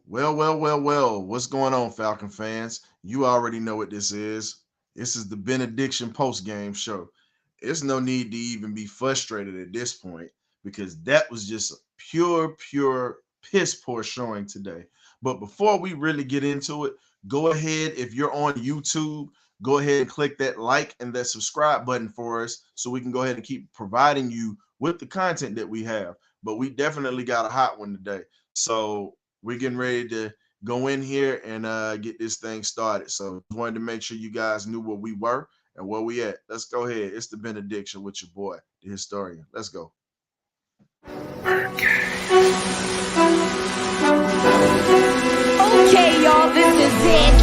Well. What's going on, Falcon fans? You already know what this is. This is the Benediction post-game show. There's no need to even be frustrated at this point because that was just a pure piss poor showing today. But before we really get into it, go ahead. If you're on YouTube, go ahead and click that like and that subscribe button for us so we can go ahead and keep providing you with the content that we have. But we definitely got a hot one today. So we're getting ready to go in here and get this thing started. So just wanted to make sure you guys knew where we were and where we at. Let's go ahead. It's the Benediction with your boy, the historian. Let's go. Okay, y'all, this is it.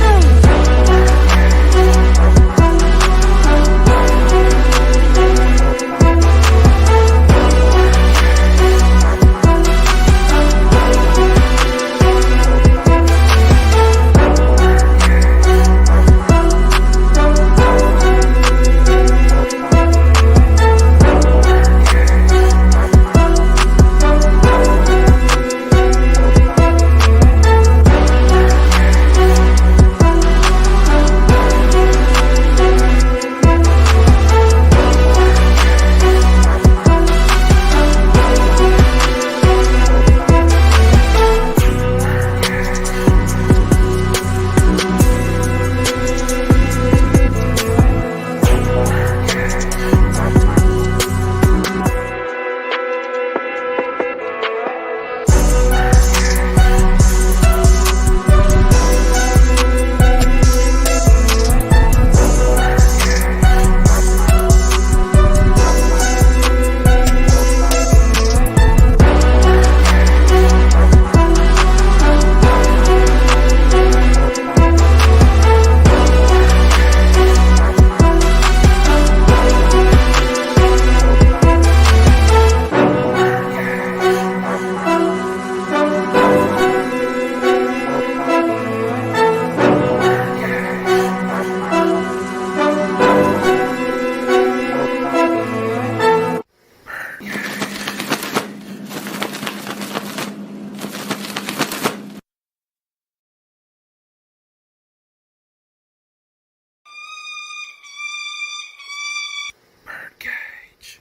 BirdCage.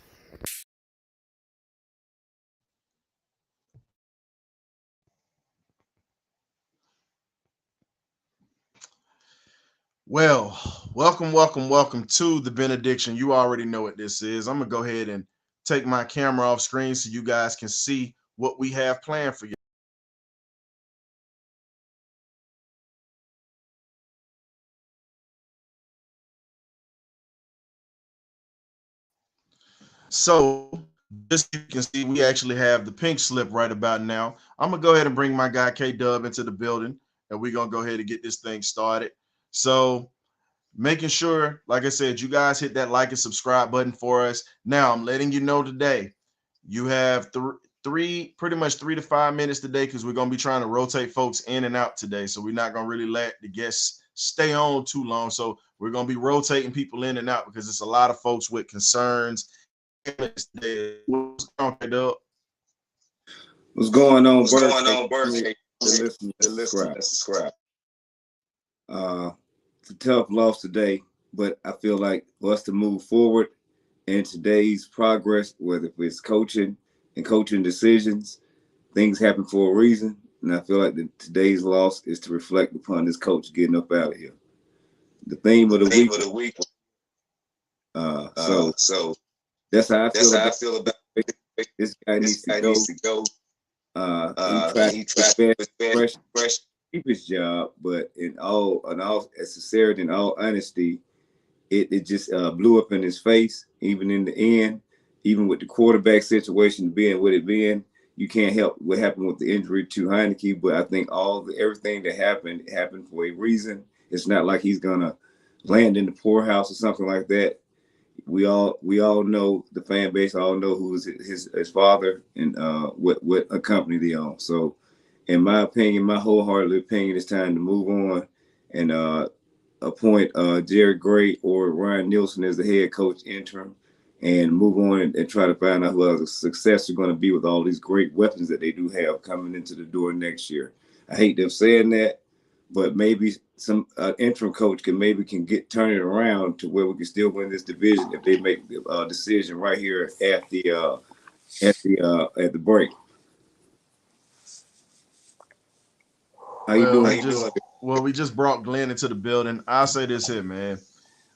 Well, welcome to the Benediction. You already know what this is. I'm gonna go ahead and take my camera off screen so you guys can see what we have planned for you. So just so you can see, we actually have the pink slip right about now. I'm gonna go ahead and bring my guy K Dub into the building, and we're gonna go ahead and get this thing started. So making sure, like I said, you guys hit that like and subscribe button for us. Now I'm letting you know today, you have pretty much 3 to 5 minutes today because we're gonna be trying to rotate folks in and out today. So we're not gonna really let the guests stay on too long. So we're gonna be rotating people in and out because it's a lot of folks with concerns. What's going on, Dub? What's going on, BirdCage? Listen, subscribe. It's a tough loss today, but I feel like for us to move forward in today's progress, whether it's coaching and coaching decisions, things happen for a reason. And I feel like today's loss is to reflect upon this coach getting up out of here. The theme of the week. So that's how I feel about it. This guy needs to go. He tried to fresh keep his job, but in all sincerity, in all honesty, it just blew up in his face. Even in the end, even with the quarterback situation being what it being, you can't help what happened with the injury to Heineke. But I think everything that happened for a reason. It's not like he's gonna land in the poorhouse or something like that. We all know, the fan base all know who is his father and what a company they own. So in my opinion, my wholehearted opinion, it's time to move on and appoint Jared Gray or Ryan Nielsen as the head coach interim and move on and try to find out who a successor going to be with all these great weapons that they do have coming into the door next year. I hate them saying that, but maybe some interim coach can turn it around to where we can still win this division if they make the decision right here at the break. How you Well, doing? we just brought Glenn into the building. I'll say this here, man.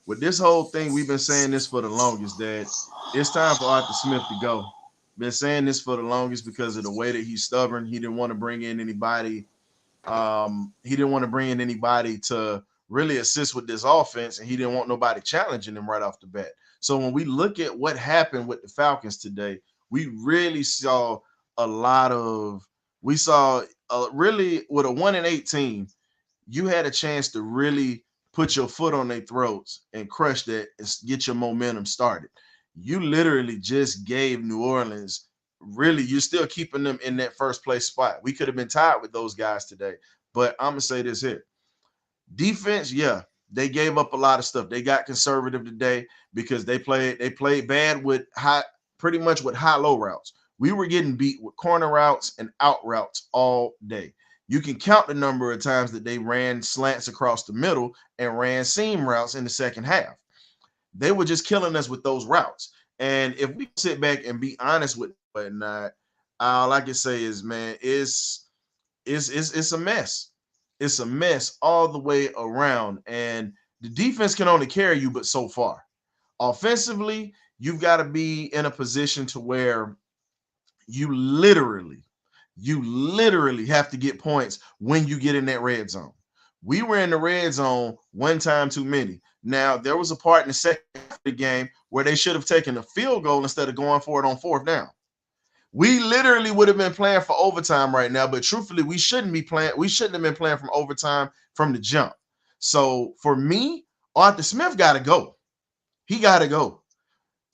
With this whole thing, we've been saying this for the longest, that it's time for Arthur Smith to go. Been saying this for the longest because of the way that he's stubborn. He didn't want to bring in anybody. He didn't want to bring in anybody to really assist with this offense, and he didn't want nobody challenging him right off the bat. So when we look at what happened with the Falcons today, we really saw a lot of we saw really with a 1-8 team, you had a chance to really put your foot on their throats and crush that and get your momentum started. You literally just gave New Orleans, really, you're still keeping them in that first place spot. We could have been tied with those guys today. But I'm going to say this here. Defense, yeah, they gave up a lot of stuff. They got conservative today because they played bad with pretty much with high-low routes. We were getting beat with corner routes and out routes all day. You can count the number of times that they ran slants across the middle and ran seam routes in the second half. They were just killing us with those routes. And if we sit back and be honest with whatnot, all I can say is, man, it's a mess. It's a mess all the way around. And the defense can only carry you but so far. Offensively, you've got to be in a position to where you literally have to get points when you get in that red zone. We were in the red zone one time too many. Now, there was a part in the second half of the game where they should have taken a field goal instead of going for it on fourth down. We literally would have been playing for overtime right now, but truthfully, we shouldn't have been playing from overtime from the jump. So for me, Arthur Smith got to go. He got to go.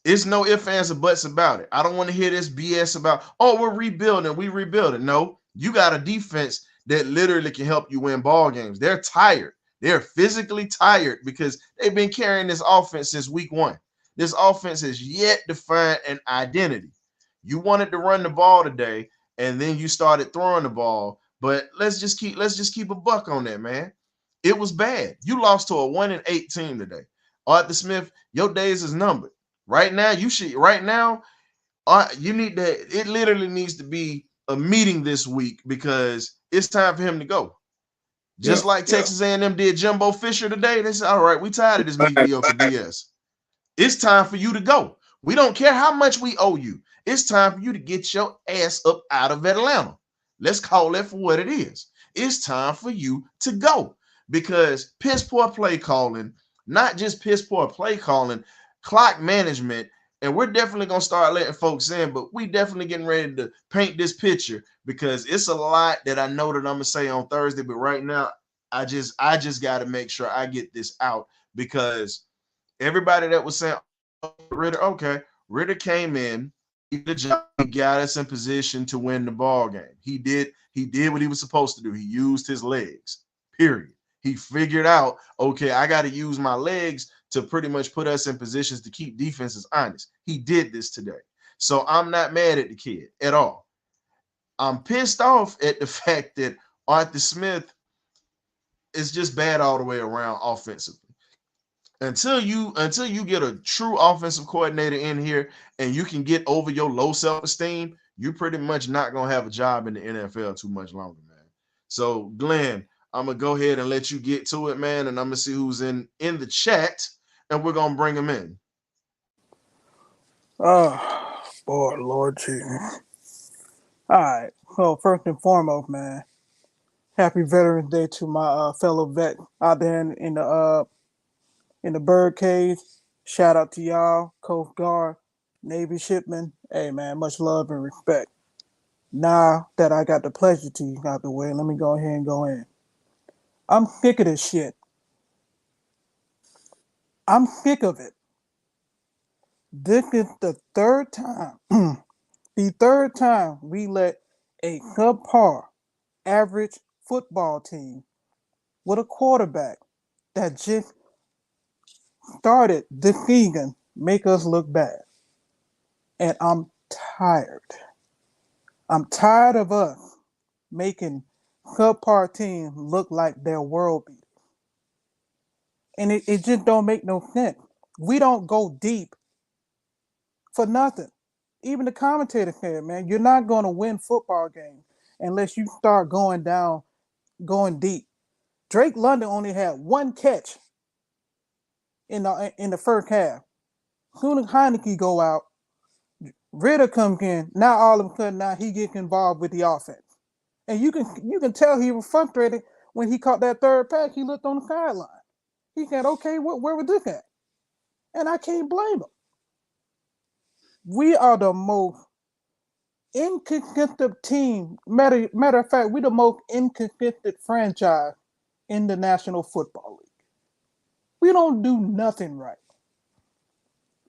It's no ifs, ands, or buts about it. I don't want to hear this BS about, oh, we're rebuilding. We rebuilding. No, you got a defense that literally can help you win ball games. They're tired. They're physically tired because they've been carrying this offense since week one. This offense has yet to find an identity. You wanted to run the ball today, and then you started throwing the ball. But let's just keep a buck on that, man. It was bad. You lost to a 1-8 team today. Arthur Smith, your days is numbered. Right now, you need to, it literally needs to be a meeting this week because it's time for him to go. Just like Texas A&M did Jimbo Fisher today. They said, all right, we tired of this mediocre BS. It's time for you to go. We don't care how much we owe you. It's time for you to get your ass up out of Atlanta. Let's call it for what it is. It's time for you to go because piss poor play calling, not just piss poor play calling, clock management, and we're definitely going to start letting folks in, but we definitely getting ready to paint this picture because it's a lot that I know that I'm going to say on Thursday, but right now I just got to make sure I get this out because everybody that was saying, oh, Ritter came in, he did the job, he got us in position to win the ball game. He did what he was supposed to do. He used his legs, period. He figured out, okay, I got to use my legs to pretty much put us in positions to keep defenses honest. He did this today. So I'm not mad at the kid at all. I'm pissed off at the fact that Arthur Smith is just bad all the way around offensively. Until you get a true offensive coordinator in here and you can get over your low self-esteem, you're pretty much not going to have a job in the NFL too much longer, man. So, Glenn, I'm going to go ahead and let you get to it, man, and I'm going to see who's in the chat, and we're going to bring him in. Oh, boy, Lord Jesus. All right. Well, first and foremost, man, happy Veterans Day to my fellow vet out there in the birdcage. Shout out to y'all, Coast Guard, Navy shipmen. Hey, man, much love and respect. Now that I got the pleasure to you out the way, let me go ahead and go in. I'm sick of this shit. I'm sick of it. This is the third time. The third time we let a subpar average football team with a quarterback that just started this season make us look bad. And I'm tired. I'm tired of us making subpar teams look like they're world beaters. And it just don't make no sense. We don't go deep for nothing. Even the commentator said, man, you're not going to win football games unless you start going down, going deep. Drake London only had one catch in the first half. Soon as Heineke go out, Ritter comes in. Now all of a sudden, now he gets involved with the offense, and you can tell he was frustrated when he caught that third pass. He looked on the sideline. He said, "Okay, where was this at?" And I can't blame him. We are the most inconsistent team. Matter of fact, we're the most inconsistent franchise in the National Football League. We don't do nothing right.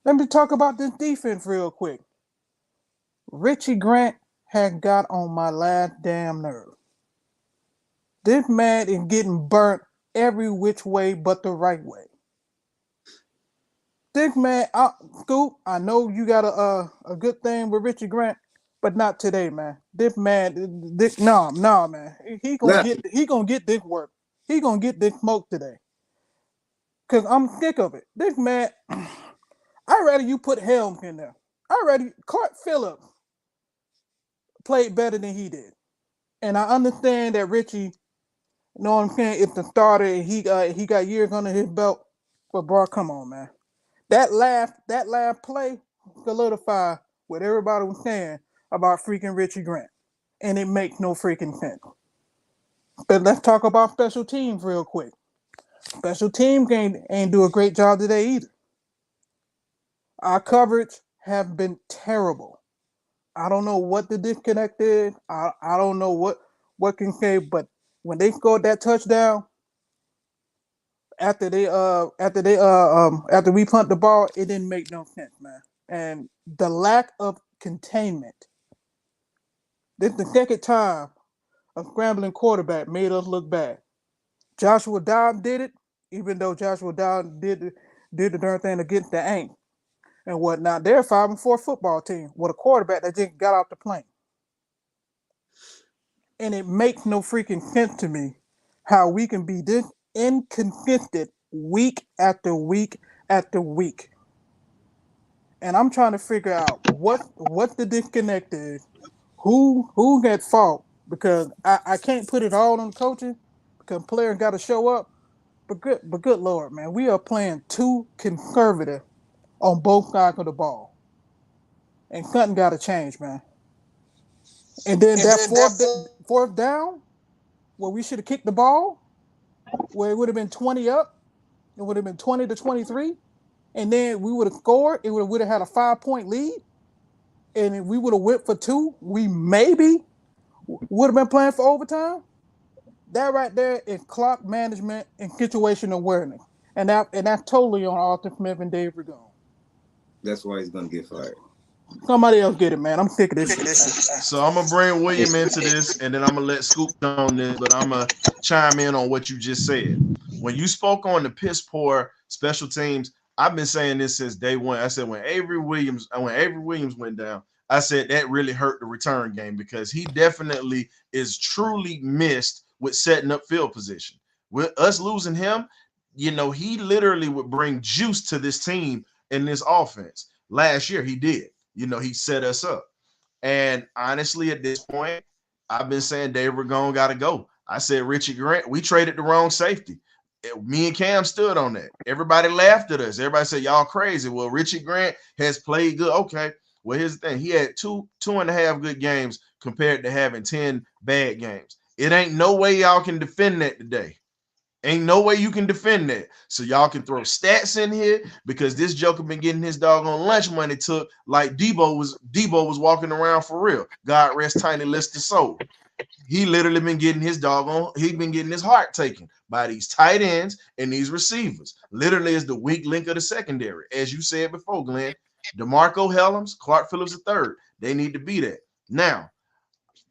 Let me talk about this defense real quick. Richie Grant had got on my last damn nerve. This man is getting burnt every which way but the right way. This man, Scoop, I know you got a good thing with Richie Grant, but not today, man. This man, no, man. He gonna get this work. He gonna get this smoke today. Cause I'm sick of it. This man, I'd rather you put Helms in there. Clark Phillips played better than he did. And I understand that Richie, you know what I'm saying, it's the starter and he got years under his belt. But bro, come on, man. That last play solidified what everybody was saying about freaking Richie Grant. And it makes no freaking sense. But let's talk about special teams real quick. Special teams ain't do a great job today either. Our coverage have been terrible. I don't know what the disconnect is. I don't know what can say, but when they scored that touchdown, after we punt the ball, it didn't make no sense, man. And the lack of containment. This is the second time a scrambling quarterback made us look bad. Joshua Dobbs did it, even though Joshua Dobbs did the darn thing against the Aints and whatnot. They're a 5-4 football team with a quarterback that just got off the plane. And it makes no freaking sense to me how we can be this inconsistent week after week after week. And I'm trying to figure out what the disconnect is, who got fault, because I can't put it all on coaching because players got to show up. But good Lord, man, we are playing too conservative on both sides of the ball, and something got to change, man. And then fourth down, where we should have kicked the ball, where it would have been 20 up, it would have been 20-23, and then we would have scored. It would have had a 5-point lead, and if we would have went for 2, we maybe would have been playing for overtime. That right there is clock management and situational awareness, and that's totally on Arthur Smith and Dave Ragone. That's why he's gonna get fired. Somebody else get it, man. I'm sick of this shit. So I'm gonna bring William into this, and then I'm gonna let Scoop on this, but I'm gonna chime in on what you just said. When you spoke on the piss poor special teams, I've been saying this since day one. I said when Avery Williams went down, I said that really hurt the return game because he definitely is truly missed with setting up field position. With us losing him, he literally would bring juice to this team in this offense. Last year he did. He set us up. And honestly, at this point, I've been saying Dave Ragone got to go. I said Richie Grant, we traded the wrong safety. Me and Cam stood on that. Everybody laughed at us. Everybody said, y'all crazy. Well, Richie Grant has played good. Okay. Well, here's the thing. He had two and a half good games compared to having 10 bad games. It ain't no way y'all can defend that today. Ain't no way you can defend that. So y'all can throw stats in here because this joker been getting his doggone lunch money took like Debo was walking around for real. God rest Tiny Lister soul. He literally been getting his heart taken by these tight ends and these receivers. Literally is the weak link of the secondary. As you said before, Glenn, DeMarco Helms, Clark Phillips III. They need to be that. Now,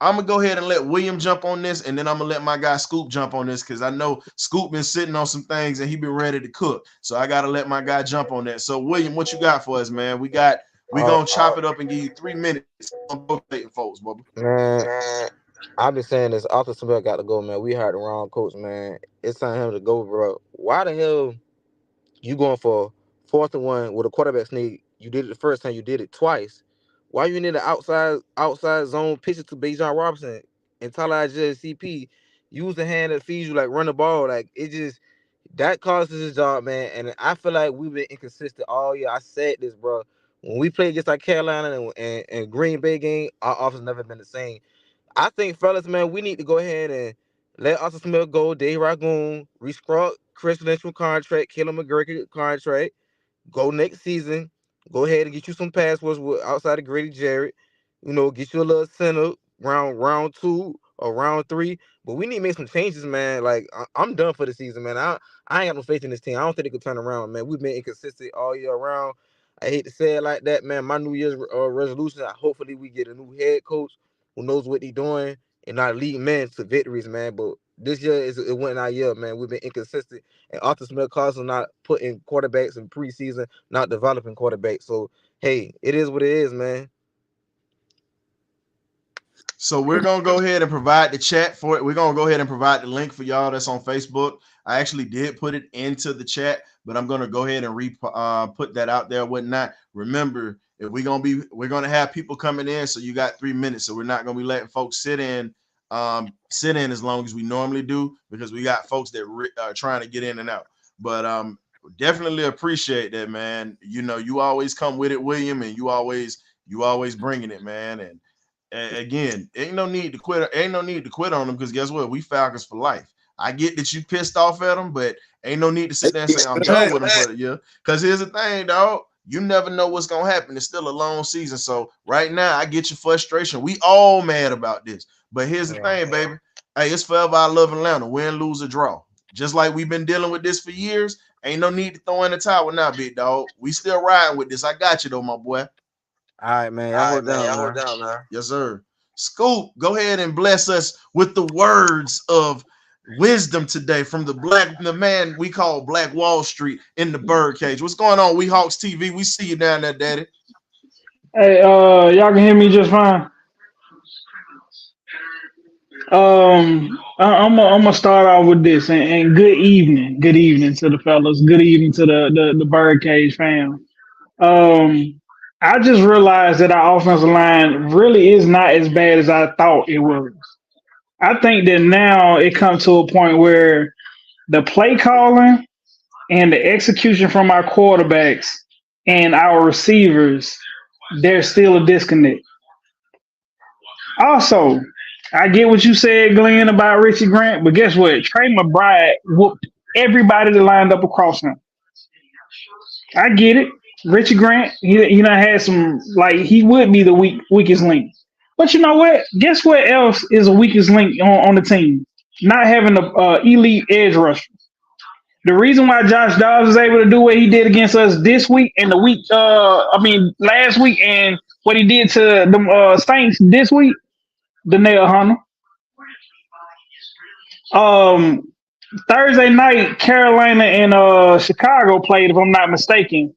I'm going to go ahead and let William jump on this, and then I'm going to let my guy Scoop jump on this because I know Scoop been sitting on some things and he been ready to cook. So I got to let my guy jump on that. So, William, what you got for us, man? We're going to chop it up and give you 3 minutes on rotating folks, Bubba. Man, I've been saying this. Arthur Smith got to go, man. We hired the wrong coach, man. It's time him to go, bro. Why the hell you going for 4th and 1 with a quarterback sneak? You did it the first time. You did it twice. Why you need an outside zone pitches to Bijan Robinson and Tyler CP? Use the hand that feeds you, like run the ball. Like it just that causes his job, man. And I feel like we've been inconsistent all year. I said this, bro. When we played against like Carolina and Green Bay game, our offense never been the same. I think, fellas, man, we need to go ahead and let Arthur Smith go, Dave Ragoon, restruct Chris Lynch's contract, Kellen McGurk contract, go next season. Go ahead and get you some passwords with outside of Grady Jarrett. Get you a little center round 2 or round 3. But we need to make some changes, man. Like I'm done for the season, man. I ain't got no faith in this team. I don't think they could turn around, man. We've been inconsistent all year round. I hate to say it like that, man. My New Year's resolution, hopefully we get a new head coach who knows what he's doing and not lead men to victories, man. But this year it went our year, man. We've been inconsistent. And Arthur Smith caused us not putting quarterbacks in preseason, not developing quarterbacks. So hey, it is what it is, man. So we're gonna go ahead and provide the chat for it. We're gonna go ahead and provide the link for y'all that's on Facebook. I actually did put it into the chat, but I'm gonna go ahead and put that out there, whatnot. Remember, if we're gonna have people coming in, so you got 3 minutes. So we're not gonna be letting folks sit in as long as we normally do, because we got folks that are trying to get in and out. But definitely appreciate that, man. You always come with it, William, and you always bringing it, man. And again, ain't no need to quit. Ain't no need to quit on them, because guess what? We Falcons for life. I get that you pissed off at them, but ain't no need to sit there and say I'm done with them for the year. Because here's the thing, dog. You never know what's gonna happen. It's still a long season. So right now, I get your frustration. We all mad about this. But here's the thing, baby. Hey, it's forever I love Atlanta. Win, lose, or draw. Just like we've been dealing with this for years. Ain't no need to throw in the towel now, big dog. We still riding with this. I got you though, my boy. All right, man. Y'all hold down, man. Yes, sir. Scoop, go ahead and bless us with the words of wisdom today from the man we call Black Wall Street in the Birdcage. What's going on, We Hawks TV? We see you down there, Daddy. Hey, y'all can hear me just fine. I'm gonna start off with this, and good evening to the fellas, good evening to the Birdcage fam. I just realized that our offensive line really is not as bad as I thought it was. I think that now it comes to a point where the play calling and the execution from our quarterbacks and our receivers, there's still a disconnect. Also, I get what you said, Glenn, about Richie Grant, but guess what? Trey McBride whooped everybody that lined up across him. I get it. Richie Grant, he done had some, like, he would be the weakest link. But you know what? Guess what else is a weakest link on the team? Not having the elite edge rusher. The reason why Josh Dobbs is able to do what he did against us this week and last week, and what he did to the Saints this week, the nail hunter. Thursday night, Carolina and Chicago played, if I'm not mistaken.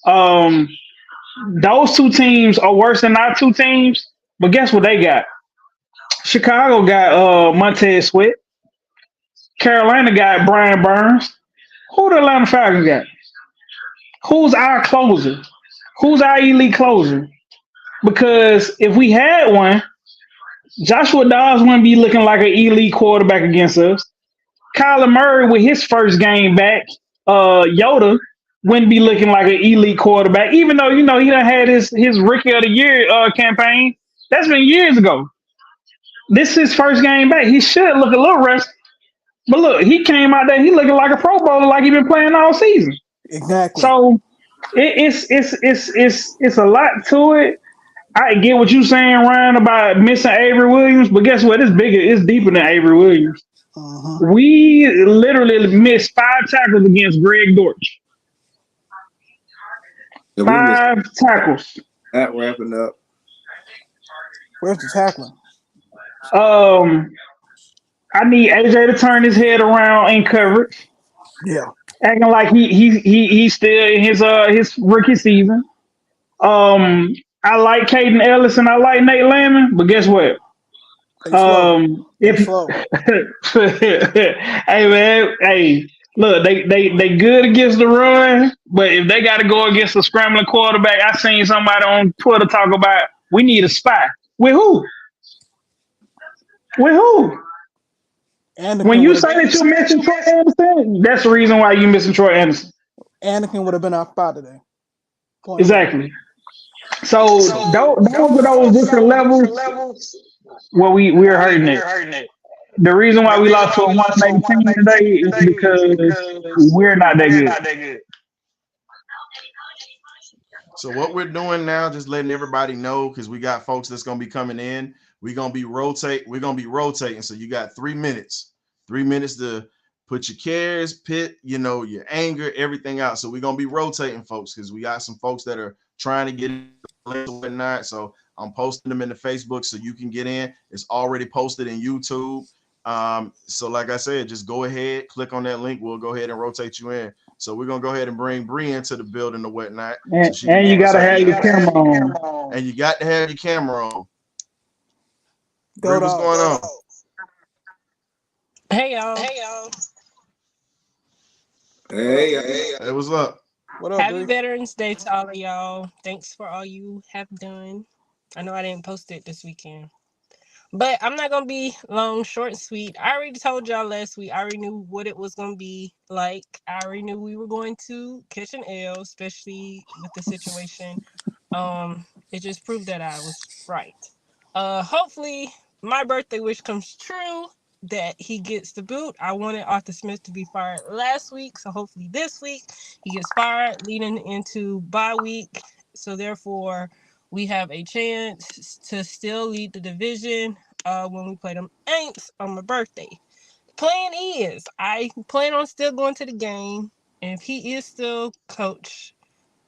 Those two teams are worse than our two teams, but guess what they got? Chicago got Montez Sweat. Carolina got Brian Burns. Who the Atlanta Falcons got? Who's our closer? Who's our elite closer? Because if we had one, Joshua Dobbs wouldn't be looking like an elite quarterback against us. Kyler Murray, with his first game back, Yoda wouldn't be looking like an elite quarterback, even though, he done had his Rookie of the Year campaign. That's been years ago. This is his first game back. He should look a little rusty. But look, he came out there, he looking like a Pro Bowler, like he been playing all season. Exactly. So it's a lot to it. I get what you're saying, Ryan, about missing Avery Williams, but guess what? It's bigger, it's deeper than Avery Williams. Uh-huh. We literally missed 5 tackles against Greg Dortch. 5 tackles. Not wrapping up. Where's the tackling? I need AJ to turn his head around in coverage. Yeah. Acting like he's still in his rookie season. I like Caden Ellis and I like Nate Landman, but guess what? They slow. They If slow. hey man, hey, look, they good against the run, but if they got to go against a scrambling quarterback, I seen somebody on Twitter talk about we need a spy. With who? With who? When Anakin you would have say that you're missing Troy Anderson, that's the reason why you missing Troy Anderson. Anakin would have been our spot today. Point blank. Exactly. So those are those different levels where we're hurting it. The reason why we lost to a 180 team today is because we're not that good. So what we're doing now, just letting everybody know, because we got folks that's gonna be coming in. We're gonna be rotating. So you got 3 minutes. 3 minutes to put your cares, your anger, everything out. So we're gonna be rotating folks because we got some folks that are trying to get in and whatnot. So I'm posting them in the Facebook so you can get in. It's already posted in YouTube. So like I said, just go ahead, click on that link. We'll go ahead and rotate you in. So we're gonna go ahead and bring Bree into the building and whatnot. So she can And you give us gotta her have your camera on. and you got to have your camera on. Bree, Go what's going dogs. on? Hey y'all. Hey, what's up? What up, Happy Bree? Veterans Day to all of y'all. Thanks for all you have done. I know I didn't post it this weekend. But I'm not gonna be long, short, and sweet. I already told y'all last week. I already knew what it was gonna be like. I already knew we were going to catch an L, especially with the situation. It just proved that I was right. Hopefully my birthday wish comes true that he gets the boot. I wanted Arthur Smith to be fired last week, so hopefully this week he gets fired leading into bye week. So therefore we have a chance to still lead the division when we play them Aints on my birthday. Plan is I plan on still going to the game, and if he is still coach,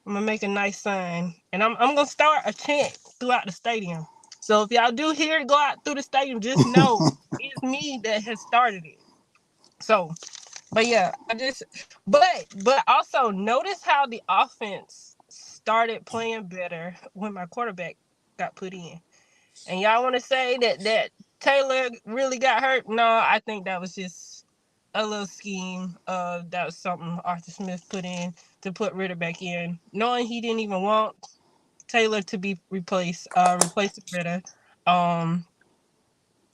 I'm gonna make a nice sign, and I'm gonna start a chant throughout the stadium. So if y'all do hear it go out through the stadium, just know it's me that has started it. So, but yeah, but also notice how the offense started playing better when my quarterback got put in. And y'all want to say that Taylor really got hurt? No, I think that was just a little scheme. That was something Arthur Smith put in to put Ritter back in, knowing he didn't even want Taylor to be replaced Ritter. Um,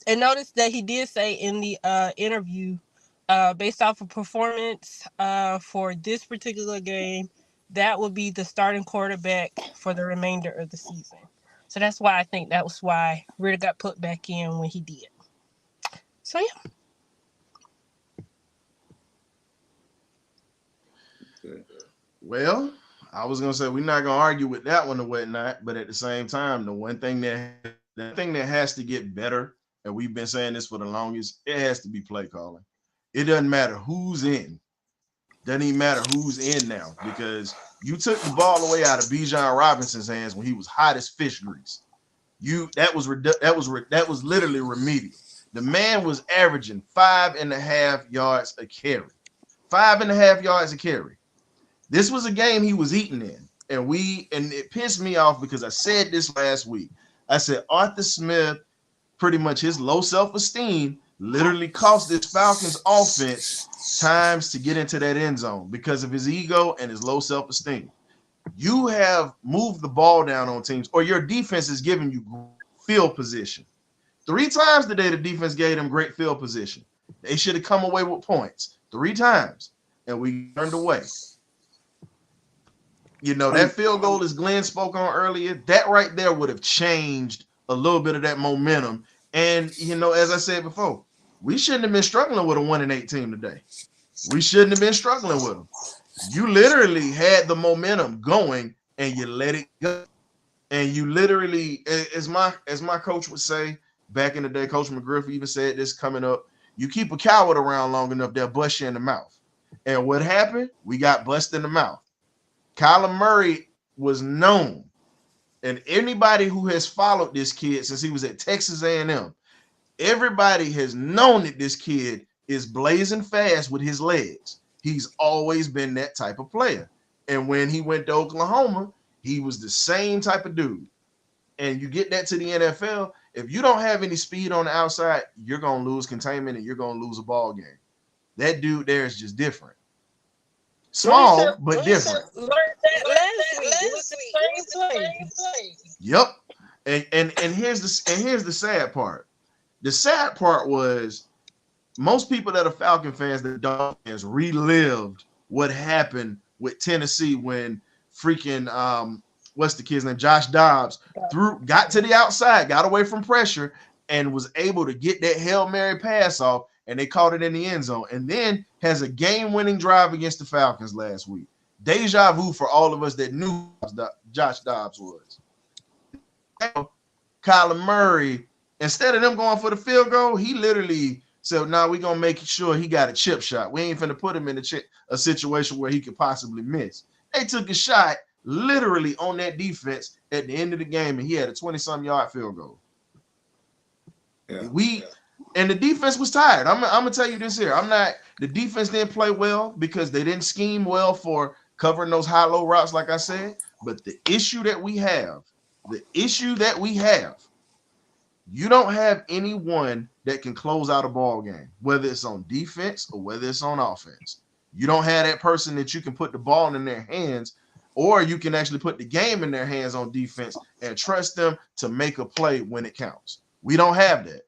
and notice that he did say in the interview, based off of performance for this particular game, that will be the starting quarterback for the remainder of the season. So that's why I think that was why Ritter got put back in when he did. So yeah. Well, I was gonna say we're not gonna argue with that one and whatnot, but at the same time, the thing that has to get better, and we've been saying this for the longest, it has to be play calling. It doesn't matter who's in. Doesn't even matter who's in now, because you took the ball away out of Bijan Robinson's hands when he was hot as fish grease. That was literally remedial. The man was averaging 5.5 yards a carry. 5.5 yards a carry. This was a game he was eating in. And it pissed me off because I said this last week. I said Arthur Smith, pretty much his low self-esteem, literally cost this Falcons offense times to get into that end zone because of his ego and his low self-esteem. You have moved the ball down on teams, or your defense is giving you field position. 3 times today, the defense gave them great field position. They should have come away with points 3 times, and we turned away. That field goal, as Glenn spoke on earlier, that right there would have changed a little bit of that momentum. And, as I said before, we shouldn't have been struggling with a 1-8 team today. We shouldn't have been struggling with them. You literally had the momentum going and you let it go. And you literally, as my coach would say back in the day, Coach McGriff even said this coming up, you keep a coward around long enough, they'll bust you in the mouth. And what happened? We got busted in the mouth. Kyler Murray was known, and anybody who has followed this kid since he was at Texas A&M, everybody has known that this kid is blazing fast with his legs. He's always been that type of player. And when he went to Oklahoma, he was the same type of dude. And you get that to the NFL, If you don't have any speed on the outside, you're gonna lose containment and you're gonna lose a ball game. That dude there is just different. Small, but different. Learned that last week. It was the same play. Yep. And here's the sad part. The sad part was most people that are Falcon fans, that Dog fans, relived what happened with Tennessee when freaking what's the kid's name? Josh Dobbs got to the outside, got away from pressure, and was able to get that Hail Mary pass off, and they caught it in the end zone, and then has a game-winning drive against the Falcons last week. Deja vu for all of us that knew Josh Dobbs was. Kyler Murray, instead of them going for the field goal, he literally said, "Nah, we're going to make sure he got a chip shot. We ain't finna put him in a situation where he could possibly miss." They took a shot literally on that defense at the end of the game, and he had a 20-some yard field goal. Yeah. And the defense was tired. I'm gonna tell you this here. The defense didn't play well because they didn't scheme well for covering those high-low routes, like I said. But the issue that we have, you don't have anyone that can close out a ball game, whether it's on defense or whether it's on offense. You don't have that person that you can put the ball in their hands, or you can actually put the game in their hands on defense and trust them to make a play when it counts. We don't have that.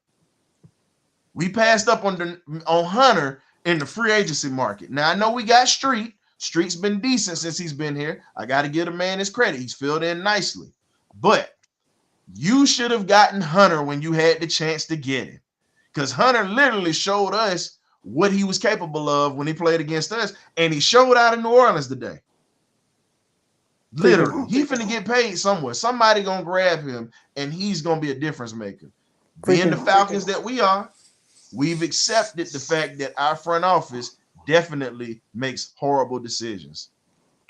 We passed up on Hunter in the free agency market. Now, I know we got Street. Street's been decent since he's been here. I got to give the man his credit. He's filled in nicely. But you should have gotten Hunter when you had the chance to get him, because Hunter literally showed us what he was capable of when he played against us, and he showed out in New Orleans today. Literally. He finna get paid somewhere. Somebody going to grab him, and he's going to be a difference maker. Being the Falcons that we are, we've accepted the fact that our front office definitely makes horrible decisions.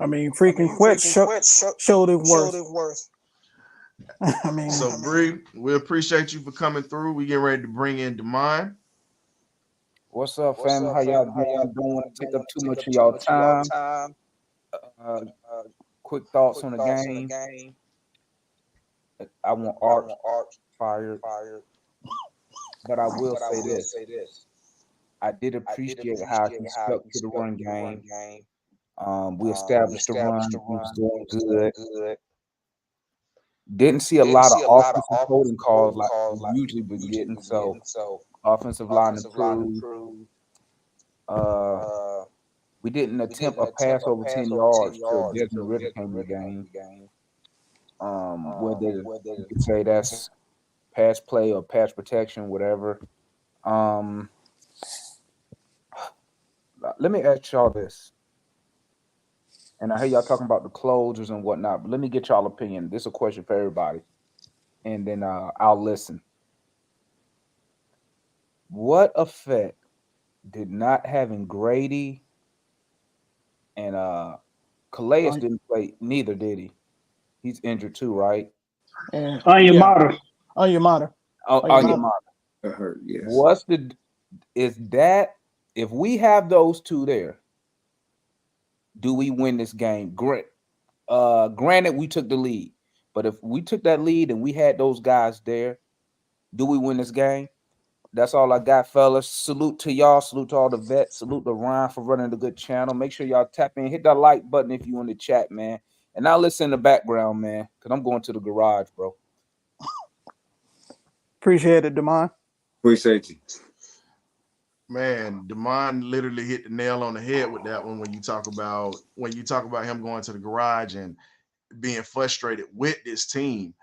I mean, freaking Quet showed it worth. I mean, so Bree, we appreciate you for coming through. We getting ready to bring in Demond. What's up, family? How y'all doing? Don't want to take up too much of y'all time. Quick thoughts on the game. I want Art fired. But I will say this. I did appreciate how he stuck to the run game. We established the run. He was doing good. Didn't see a lot of offensive holding calls like we usually been getting. So offensive line improved. We didn't attempt a pass over 10 yards till Desmond Ritter came in the game. Whether you could say that's pass play or pass protection, whatever. Let me ask y'all this. And I hear y'all talking about the closers and whatnot, but let me get y'all opinion. This is a question for everybody. And then I'll listen. What effect did not having Grady and Calais didn't play? Neither did he. He's injured too, right? Onyemata. Onyemata. That hurt, yes. If we have those two there, do we win this game? Great. Granted, we took the lead, but if we took that lead and we had those guys there, do we win this game? That's all I got, fellas. Salute to y'all. Salute to all the vets. Salute to Ryan for running the good channel. Make sure y'all tap in. Hit that like button if you in the chat, man. And I'll listen in the background, man, because I'm going to the garage, bro. Appreciate it, Demond. Appreciate you. Man, Demond literally hit the nail on the head with that one when you talk about him going to the garage and being frustrated with this team.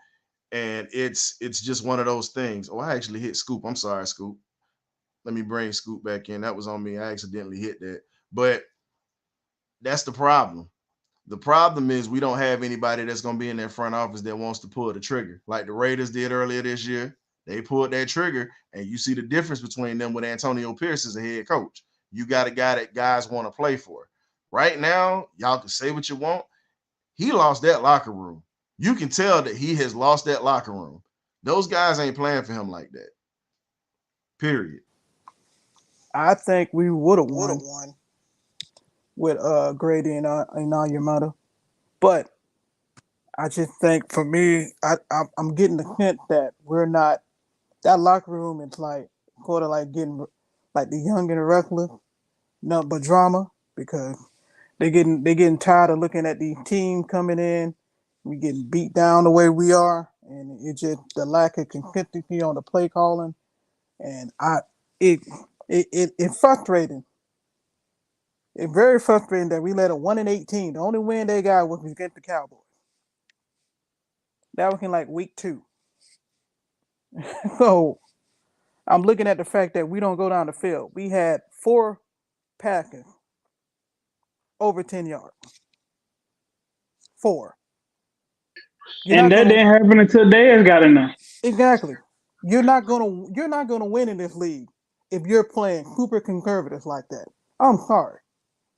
And it's just one of those things. Oh, I actually hit Scoop. I'm sorry, Scoop. Let me bring Scoop back in. That was on me. I accidentally hit that. But that's the problem. The problem is we don't have anybody that's going to be in their front office that wants to pull the trigger like the Raiders did earlier this year. They pulled that trigger, and you see the difference between them with Antonio Pierce as a head coach. You got a guy that guys want to play for. Right now, y'all can say what you want. He lost that locker room. You can tell that he has lost that locker room. Those guys ain't playing for him like that. Period. I think we would have won with Grady and Onyemata. But I just think for me, I'm getting the hint that we're not that locker room is like sort of like getting like the young and the reckless, nothing but drama because they getting tired of looking at the team coming in. We getting beat down the way we are, and it just the lack of consistency on the play calling, and it it frustrating. It's very frustrating that we let a 1-18. The only win they got was against the Cowboys. That was in like week 2. So I'm looking at the fact that we don't go down the field. We had 4 passes over 10 yards. 4. And that didn't happen until Dez got in there. Exactly. You're not gonna win in this league if you're playing super conservative like that. I'm sorry.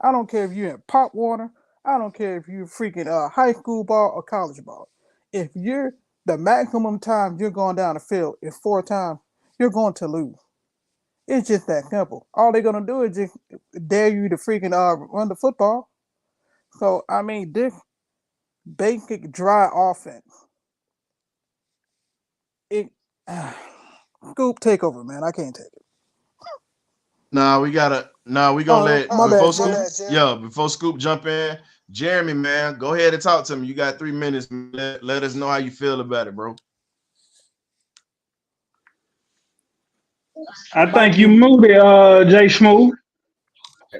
I don't care if you're in pop water. I don't care if you're freaking high school ball or college ball. If you're the maximum time you're going down the field is 4 times, you're going to lose. It's just that simple. All they're gonna do is just dare you to freaking run the football. So I mean, this basic dry offense, it Scoop take over, man. I can't take it. Nah, we gonna let My before bad, Scoop, before Scoop jump in, Jeremy, man, go ahead and talk to me. You got 3 minutes. Let us know how you feel about it, bro. I think you moved it, Jay Smooth.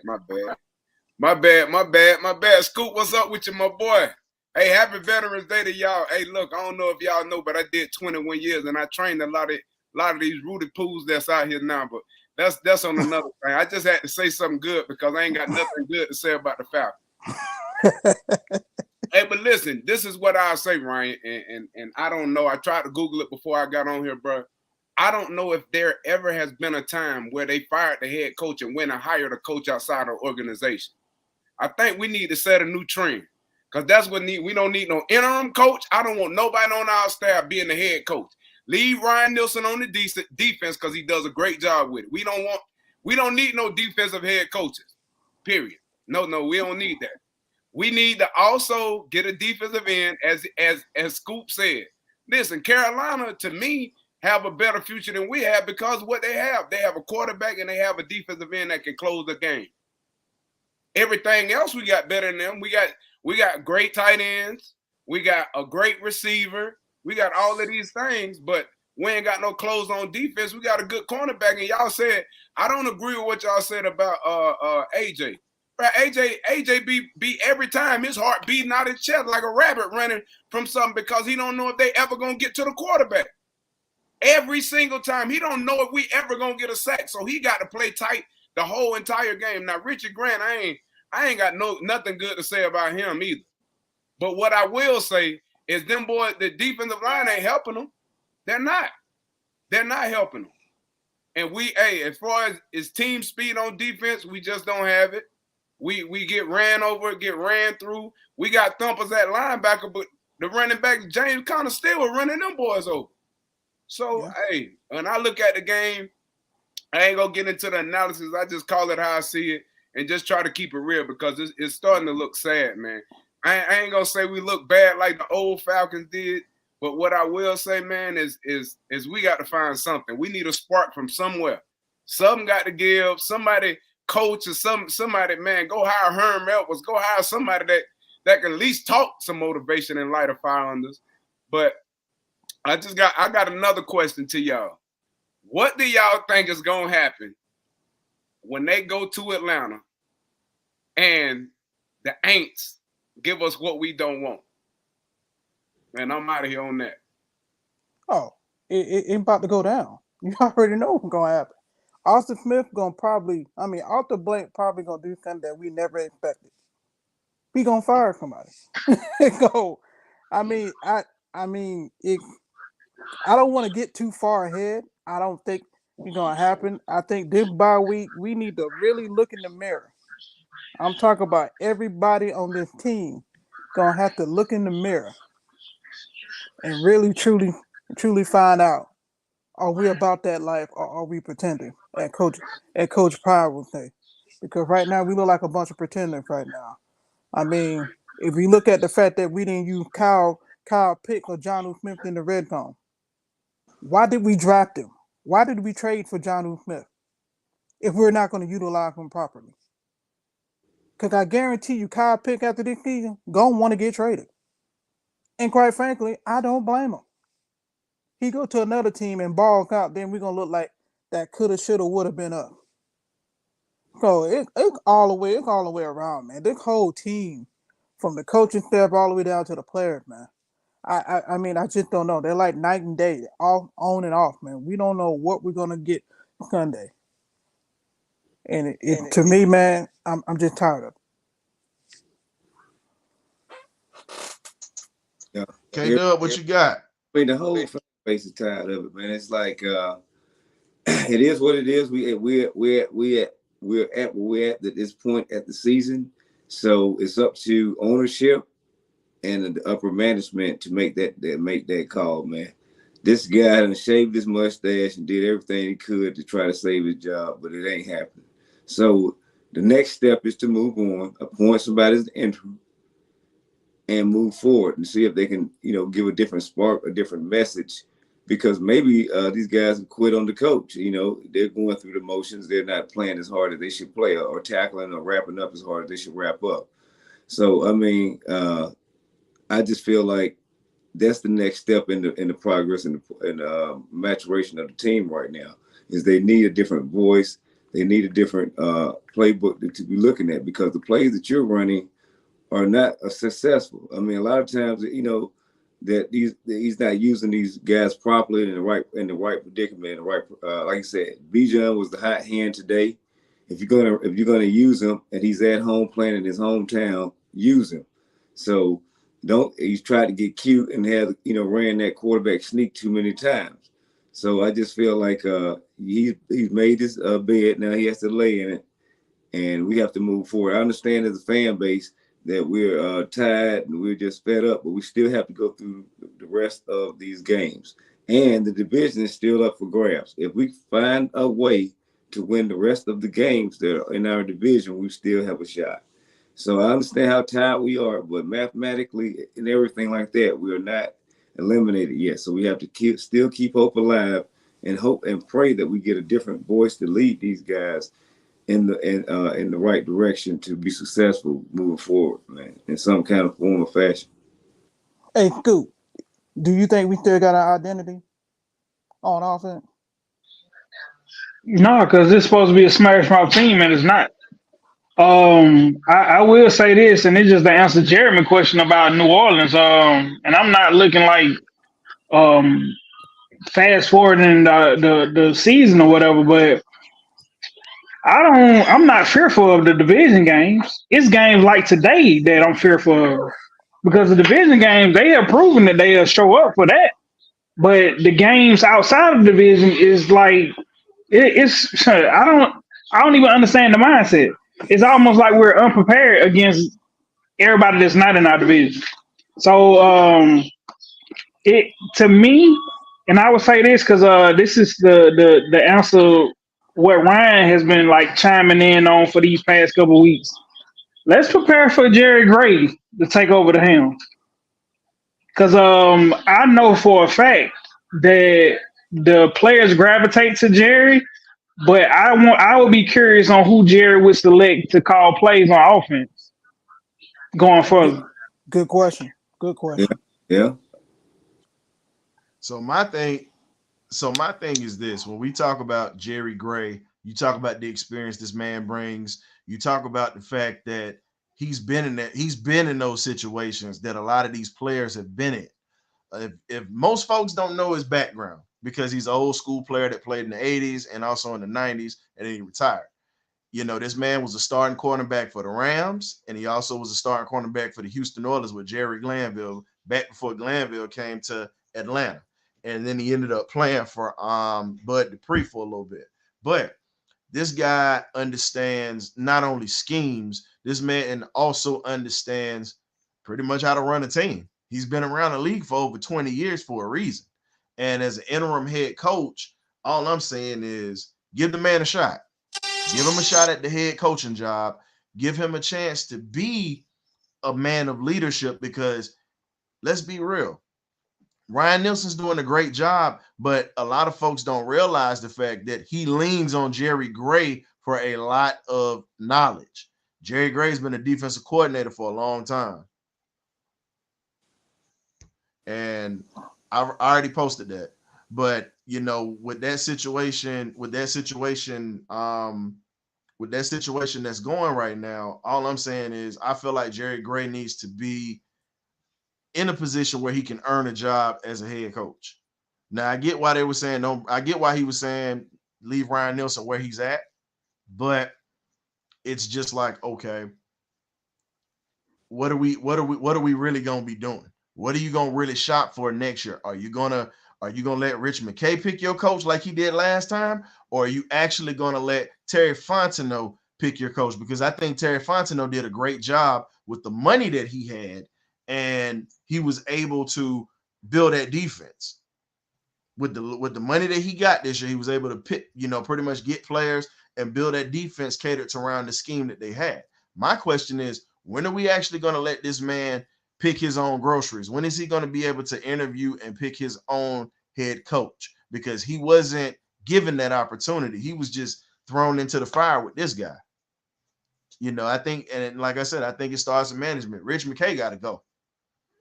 My bad. Scoop, what's up with you, my boy? Hey, happy Veterans Day to y'all. Hey, look, I don't know if y'all know, but I did 21 years and I trained a lot of these rooted pools that's out here now. But that's on another thing. I just had to say something good because I ain't got nothing good to say about the Falcons. Hey, but listen, this is what I'll say, Ryan, and I don't know. I tried to Google it before I got on here, bro. I don't know if there ever has been a time where they fired the head coach and went and hired a coach outside of organization. I think we need to set a new trend because that's what we don't need no interim coach. I don't want nobody on our staff being the head coach. Leave Ryan Nielsen on the defense because he does a great job with it. We don't need no defensive head coaches, period. No, we don't need that. We need to also get a defensive end, as Scoop said. Listen, Carolina, to me, have a better future than we have because of what they have. They have a quarterback and they have a defensive end that can close the game. Everything else we got better than them. We got great tight ends. We got a great receiver. We got all of these things, but we ain't got no clothes on defense. We got a good cornerback. And y'all said, I don't agree with what y'all said about AJ. Right, AJ be every time his heart beating out his chest like a rabbit running from something because he don't know if they ever gonna get to the quarterback. Every single time. He don't know if we ever gonna get a sack. So he got to play tight the whole entire game. Now, Richard Grant, I ain't got nothing good to say about him either. But what I will say is them boys, the defensive line ain't helping them. They're not. They're not helping them. And as far as team speed on defense, we just don't have it. We get ran over, get ran through. We got thumpers at linebacker, but the running back, James Conner, still running them boys over. So, hey, when I look at the game, I ain't going to get into the analysis. I just call it how I see it and just try to keep it real because it's starting to look sad, man. I ain't going to say we look bad like the old Falcons did, but what I will say, man, is we got to find something. We need a spark from somewhere. Something got to give. Somebody, coach or somebody, man, go hire Herm Edwards. Go hire somebody that can at least talk some motivation and light a fire under us. But I got another question to y'all. What do y'all think is going to happen when they go to Atlanta and the Aints give us what we don't want? Man, I'm out of here on that. Oh, it's about to go down. You already know what's going to happen. Austin Smith Arthur Blank probably going to do something that we never expected. He going to fire somebody. So, I don't want to get too far ahead. I don't think it's going to happen. I think this bye week, we need to really look in the mirror. I'm talking about everybody on this team going to have to look in the mirror and really, truly find out, are we about that life or are we pretending, as Coach Pryor would say? Because right now, we look like a bunch of pretenders right now. I mean, if we look at the fact that we didn't use Kyle Pitt or Jonnu Smith in the red zone, Why did we draft him? Why did we trade for Jonnu Smith if we're not going to utilize him properly? Because I guarantee you, Kyle Pick after this season gonna want to get traded. And quite frankly, I don't blame him. He go to another team and ball out, then we're gonna look like that coulda, shoulda, woulda been up. So it's all the way around, man. This whole team, from the coaching staff all the way down to the players, man. I mean, I just don't know. They're like night and day, all on and off, man. We don't know what we're gonna get Sunday. And to me, man, I'm just tired of it. Yeah. K-Dub, what you got? I mean, the whole fan base is tired of it, man. It's like it is what it is. We're at where we're at this point at the season. So it's up to ownership and the upper management to make that call, man. This guy done shaved his mustache and did everything he could to try to save his job, but it ain't happening. So the next step is to move on, appoint somebody as the interim, and move forward and see if they can, give a different spark, a different message, because maybe these guys have quit on the coach. They're going through the motions. They're not playing as hard as they should play, or tackling or wrapping up as hard as they should wrap up. So, I mean, I just feel like that's the next step in the progress and the maturation of the team right now, is they need a different voice. They need a different playbook to be looking at, because the plays that you're running are not successful. I mean, a lot of times, that he's not using these guys properly in the right predicament, in the right. Like I said, Bijan was the hot hand today. If you're gonna use him and he's at home playing in his hometown, use him. So he's tried to get cute and ran that quarterback sneak too many times. So I just feel like he's made his bed. Now he has to lay in it, and we have to move forward. I understand as a fan base that we're tired and we're just fed up, but we still have to go through the rest of these games. And the division is still up for grabs. If we find a way to win the rest of the games that are in our division, we still have a shot. So I understand how tired we are, but mathematically and everything like that, we are not eliminated yet. So we have to still keep hope alive and hope and pray that we get a different voice to lead these guys in the right direction to be successful moving forward, man, in some kind of form or fashion. Hey, Scoop, do you think we still got our identity on offense? No, because it's supposed to be a smash mouth team, and it's not. I will say this, and it's just to answer Jeremy's question about New Orleans. And I'm not looking like fast forwarding the season or whatever, but I'm not fearful of the division games. It's games like today that I'm fearful of, because the division games, they have proven that they'll show up for that. But the games outside of the division is like it's I don't even understand the mindset. It's almost like we're unprepared against everybody that's not in our division. So it to me, and I would say this because this is the answer what Ryan has been like chiming in on for these past couple weeks. Let's prepare for Jerry Gray to take over the helm, because I know for a fact that the players gravitate to Jerry, but I would be curious on who Jerry would select to call plays on offense going further. Good question. Yeah. So my thing is this: when we talk about Jerry Gray, you talk about the experience this man brings. You talk about the fact that he's been in those situations that a lot of these players have been in. If most folks don't know his background, because he's an old school player that played in the 80s and also in the 90s, and then he retired. This man was a starting cornerback for the Rams, and he also was a starting cornerback for the Houston Oilers with Jerry Glanville back before Glanville came to Atlanta. And then he ended up playing for Bud Dupree for a little bit. But this guy understands not only schemes, this man also understands pretty much how to run a team. He's been around the league for over 20 years for a reason. And as an interim head coach, all I'm saying is give the man a shot. Give him a shot at the head coaching job. Give him a chance to be a man of leadership, because let's be real. Ryan Nielsen's doing a great job, but a lot of folks don't realize the fact that he leans on Jerry Gray for a lot of knowledge. Jerry Gray's been a defensive coordinator for a long time. And I already posted that. But with that situation that's going right now, all I'm saying is I feel like Jerry Gray needs to be in a position where he can earn a job as a head coach. Now I get why they were saying no. I get why he was saying leave Ryan Nielsen where he's at, but it's just like, okay, what are we really gonna be doing? What are you gonna really shop for next year? Are you gonna let Rich McKay pick your coach like he did last time, or are you actually gonna let Terry Fontenot pick your coach? Because I think Terry Fontenot did a great job with the money that he had, and he was able to build that defense with the money that he got this year. He was able to pick, pretty much get players and build that defense catered to around the scheme that they had. My question is, when are we actually going to let this man pick his own groceries? When is he going to be able to interview and pick his own head coach? Because he wasn't given that opportunity. He was just thrown into the fire with this guy. I think, and like I said, I think it starts with management. Rich McKay got to go.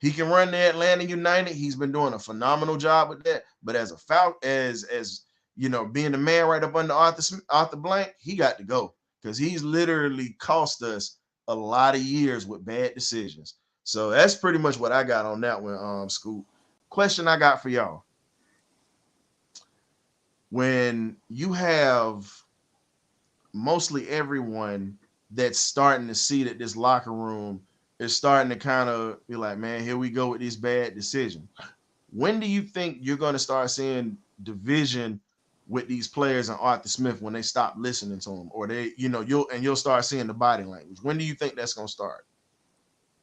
He can run the Atlanta United. He's been doing a phenomenal job with that. But as a being the man right up under Arthur Blank, he got to go because he's literally cost us a lot of years with bad decisions. So that's pretty much what I got on that one, Scoop. Question I got for y'all. When you have mostly everyone that's starting to see that this locker room is starting to kind of be like, man, here we go with this bad decision. When do you think you're going to start seeing division with these players and Arthur Smith when they stop listening to him, or you'll start seeing the body language? When do you think that's going to start?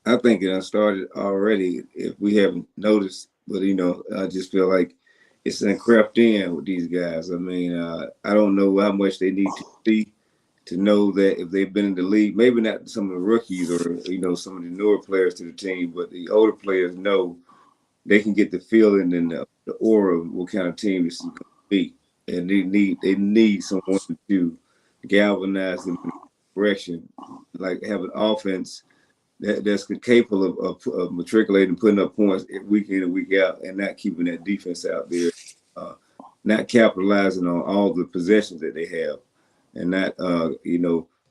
I think it started already if we haven't noticed, but I just feel like it's crept in with these guys. I mean, I don't know how much they need to see to know that if they've been in the league, maybe not some of the rookies or some of the newer players to the team, but the older players know they can get the feeling and the aura of what kind of team this is going to be, and they need someone to galvanize them in the direction, like have an offense that's capable of matriculating, putting up points week in and week out, and not keeping that defense out there, not capitalizing on all the possessions that they have, and not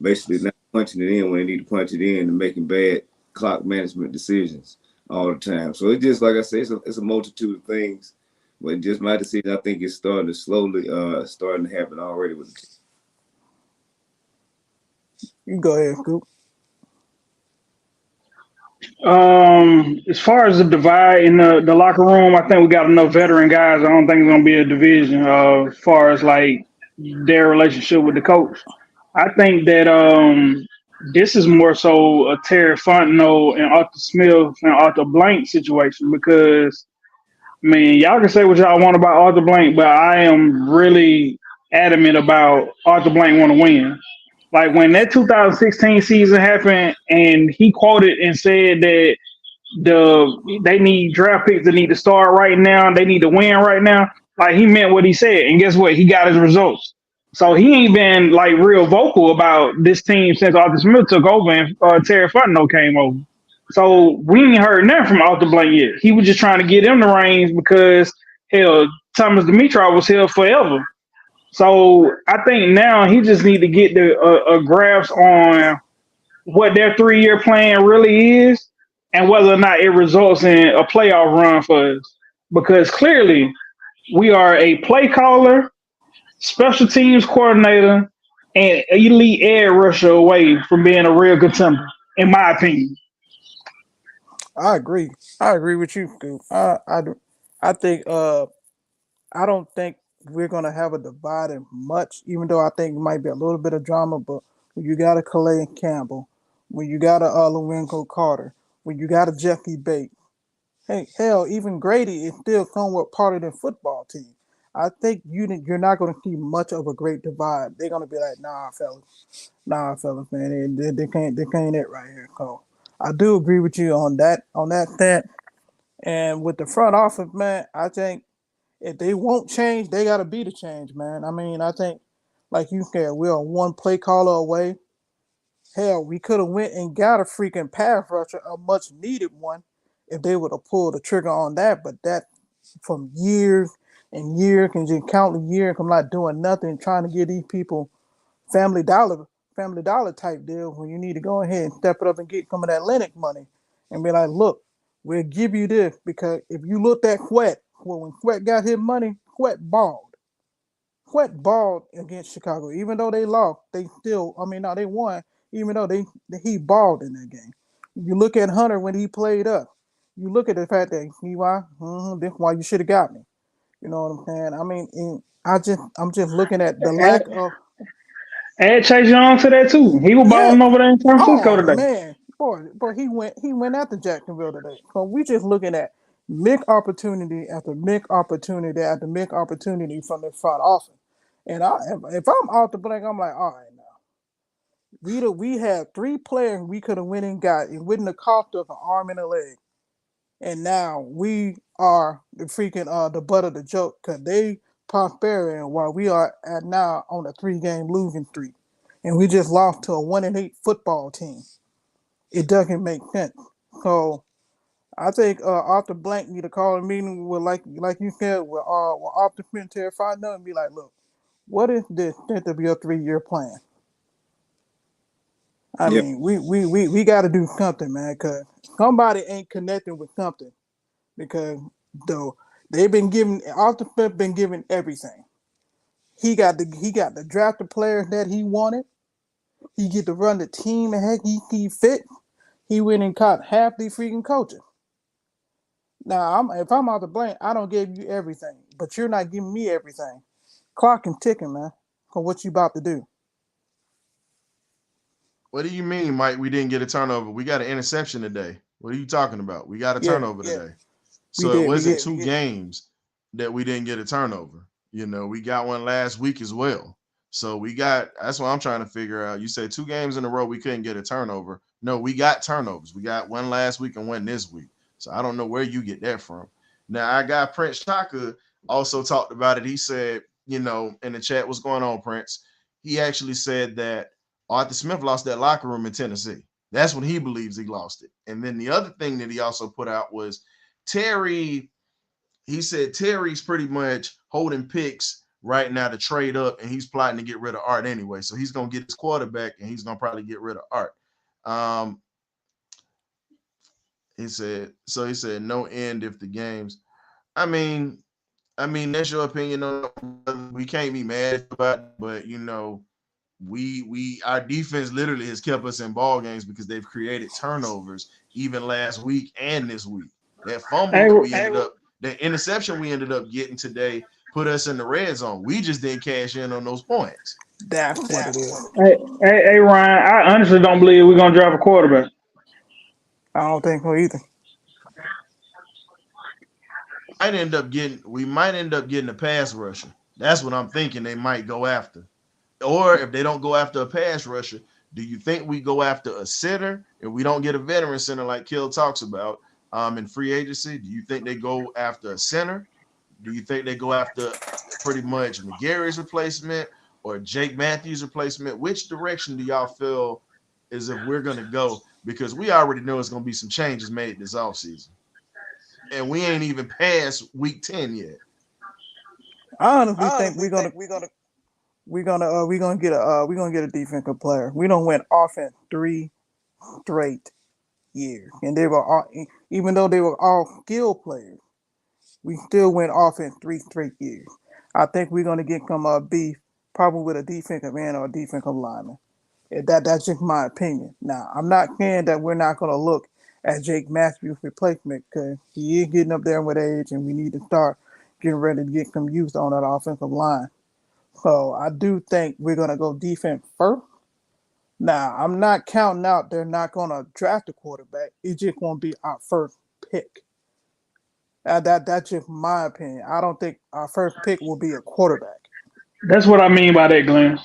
basically not punching it in when they need to punch it in and making bad clock management decisions all the time. So it's just like I said, it's a multitude of things, but just my decision, I think it's starting to slowly starting to happen already with the team. You go ahead, Scoop. As far as the divide in the locker room, I think we got enough veteran guys. I don't think it's gonna be a division as far as like their relationship with the coach. I think that this is more so a Terry Fontenot and Arthur Smith and Arthur Blank situation because I mean y'all can say what y'all want about Arthur Blank, but I am really adamant about Arthur Blank want to win. Like when that 2016 season happened, and he quoted and said that they need draft picks that need to start right now, they need to win right now. Like he meant what he said, and guess what? He got his results. So he ain't been like real vocal about this team since Arthur Smith took over and Terry Fontenot came over. So we ain't heard nothing from Arthur Blank yet. He was just trying to get them the reins because hell, Thomas Dimitrov was here forever. So I think now he just need to get a grasp on what their 3-year plan really is and whether or not it results in a playoff run for us. Because clearly we are a play caller, special teams coordinator, and elite edge rusher away from being a real contender, in my opinion. I agree. I agree with you, Scoop. I do. I think I don't think we're gonna have a divided much, even though I think it might be a little bit of drama. But when you got a Calais Campbell, when you got a Lorenzo Carter, when you got a Jeffrey Bate, hey, hell, even Grady is still somewhat part of the football team. I think you're not going to see much of a great divide. They're going to be like, nah, fellas, man, they can't it right here. So I do agree with you on that stat. And with the front office, man, I think if they won't change, they got to be the change, man. I mean, I think, like you said, we're one play caller away. Hell, we could have went and got a freaking pass rusher, a much needed one, if they would have pulled the trigger on that. But that from years and years and just countless years, I'm not doing nothing, trying to get these people family dollar, family dollar type deal when you need to go ahead and step it up and get some of that Linux money and be like, look, we'll give you this because if you look at Quet, well, when Quet got his money, Quet balled. Quet balled against Chicago. Even though they lost, they still, I mean, no, they won, even though he balled in that game. You look at Hunter when he played up. You look at the fact that this why you should have got me. You know what I'm saying? I mean, I'm just looking at the lack of. Add Chase Young to that too. He was Yeah. balling over there in San Francisco Oh today. man, boy, he went after Jacksonville today. So we just looking at missed opportunity after missed opportunity after missed opportunity from the front office. And if I'm off the blank, I'm like, all right, now we had 3 players we could have went and got. It wouldn't have cost us an arm and a leg. And now we are the freaking the butt of the joke because they prospering while we are at now on a 3-game losing streak, and we just lost to a 1-8 football team. It doesn't make sense. So I think Arthur Blank need to call a meeting with like you said with Arthur Spence find out and be like, look, what is this extent of your 3-year plan? I mean, we got to do something, man, because somebody ain't connecting with something. Because though they've been giving Arthur Smith been given everything. He got the draft the players that he wanted. He get to run the team and heck he fit. He went and caught half the freaking coaches. Now if I'm out the blame, I don't give you everything, but you're not giving me everything. Clock and ticking, man. For what you about to do. What do you mean, Mike? We didn't get a turnover. We got an interception today. What are you talking about? We got a turnover today. So it wasn't 2 games that we didn't get a turnover. You know, we got one last week as well. So that's what I'm trying to figure out. You say 2 games in a row we couldn't get a turnover. No, we got turnovers. We got one last week and one this week. So I don't know where you get that from. Now, I got Prince Chaka also talked about it. He said, you know, in the chat, what's going on, Prince? He actually said that Arthur Smith lost that locker room in Tennessee. That's when he believes he lost it. And then the other thing that he also put out was Terry, he said Terry's pretty much holding picks right now to trade up, and he's plotting to get rid of Art anyway. So he's going to get his quarterback, and he's going to probably get rid of Art. He said no end if the games. I mean, that's your opinion. We can't be mad about it, but you know, our defense literally has kept us in ball games because they've created turnovers even last week and this week. That fumble that interception we ended up getting today put us in the red zone. We just didn't cash in on those points. That's what it is. Hey, Ryan, I honestly don't believe we're gonna drive a quarterback. I don't think so either. We might end up getting a pass rusher. That's what I'm thinking they might go after. Or if they don't go after a pass rusher, do you think we go after a center and we don't get a veteran center like Kill talks about in free agency? Do you think they go after a center? Do you think they go after pretty much McGarry's replacement or Jake Matthews' replacement? Which direction do y'all feel is if we're going to go? Because we already know it's going to be some changes made this offseason. And we ain't even past week 10 yet. I honestly think we're gonna get a defensive player. We don't win offense 3 straight years, and they were all, even though they were all skill players, we still went offense 3 straight years. I think we're gonna get some beef, probably with a defensive end or a defensive lineman. That's just my opinion. Now, I'm not saying that we're not gonna look at Jake Matthews' replacement because he is getting up there with age, and we need to start getting ready to get some use on that offensive line. So I do think we're gonna go defense first. Now, I'm not counting out they're not gonna draft a quarterback. It's just gonna be our first pick. That's just my opinion. I don't think our first pick will be a quarterback. That's what I mean by that, Glenn.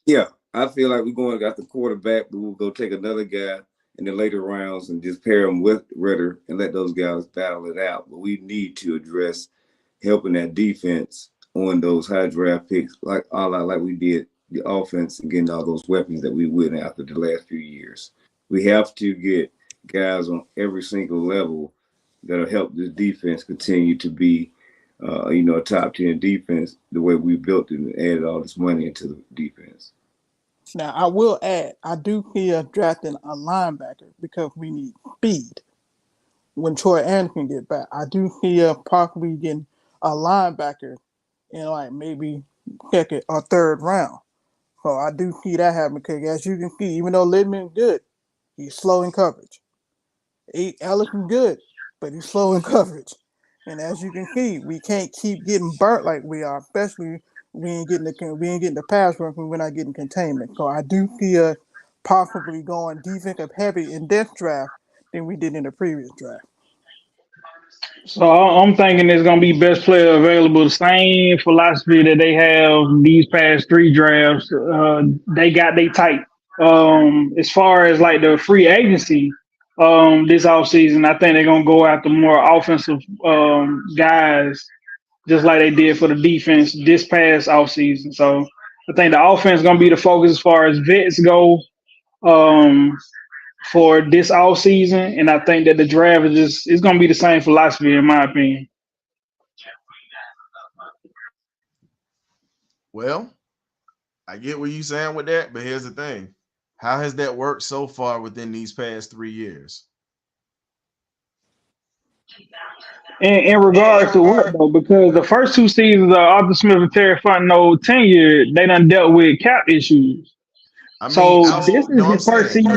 Yeah, I feel like we're going after quarterback, but we'll go take another guy in the later rounds and just pair them with Ritter and let those guys battle it out. But we need to address helping that defense on those high draft picks, like we did the offense and getting all those weapons that we went after the last few years. We have to get guys on every single level that'll help this defense continue to be, a top 10 defense the way we built it and added all this money into the defense. Now, I will add, I do fear drafting a linebacker because we need speed. When Troy Anderson get back, I do fear possibly getting a linebacker in like maybe second or third round. So I do see that happen because as you can see, even though Lidman's good, he's slow in coverage. Alex is good, but he's slow in coverage. And as you can see, we can't keep getting burnt like we are, especially we ain't getting the pass rush when we're not getting containment. So I do see us possibly going defensive heavy in this draft than we did in the previous draft. So I'm thinking it's gonna be best player available. The same philosophy that they have these past three drafts. They got they tight. As far as like the free agency, this offseason, I think they're gonna go after more offensive guys, just like they did for the defense this past offseason. So I think the offense is gonna be the focus as far as vets go. For this all season, and I think that the draft is going to be the same philosophy, in my opinion. Well, I get what you're saying with that, but here's the thing. How has that worked so far within these past 3 years? In regards to what though, because the first two seasons of Arthur Smith and Terry Fontenot tenure, they done dealt with cap issues. I mean, So this is his first season.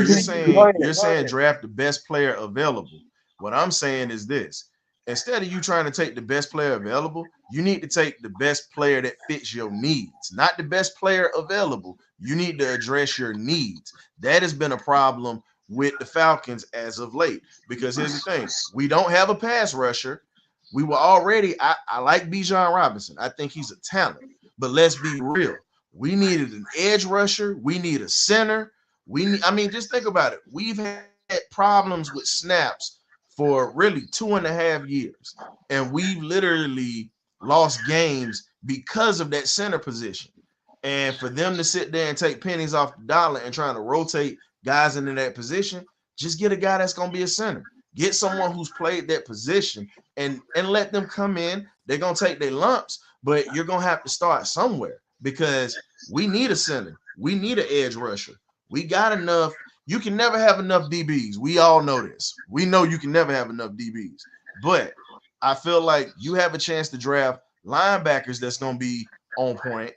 You're saying draft the best player available. What I'm saying is this: instead of you trying to take the best player available, you need to take the best player that fits your needs, not the best player available. You need to address your needs. That has been a problem with the Falcons as of late. Because here's the thing: we don't have a pass rusher. We were already. I like Bijan Robinson. I think he's a talent. But let's be real. We needed an edge rusher. We need a center. Just think about it. We've had problems with snaps for really 2.5 years. And we've literally lost games because of that center position. And for them to sit there and take pennies off the dollar and trying to rotate guys into that position, just get a guy that's going to be a center. Get someone who's played that position and let them come in. They're going to take their lumps, but you're going to have to start somewhere. Because we need a center. We need an edge rusher. We got enough. You can never have enough DBs. We all know this. We know you can never have enough DBs. But I feel like you have a chance to draft linebackers that's going to be on point.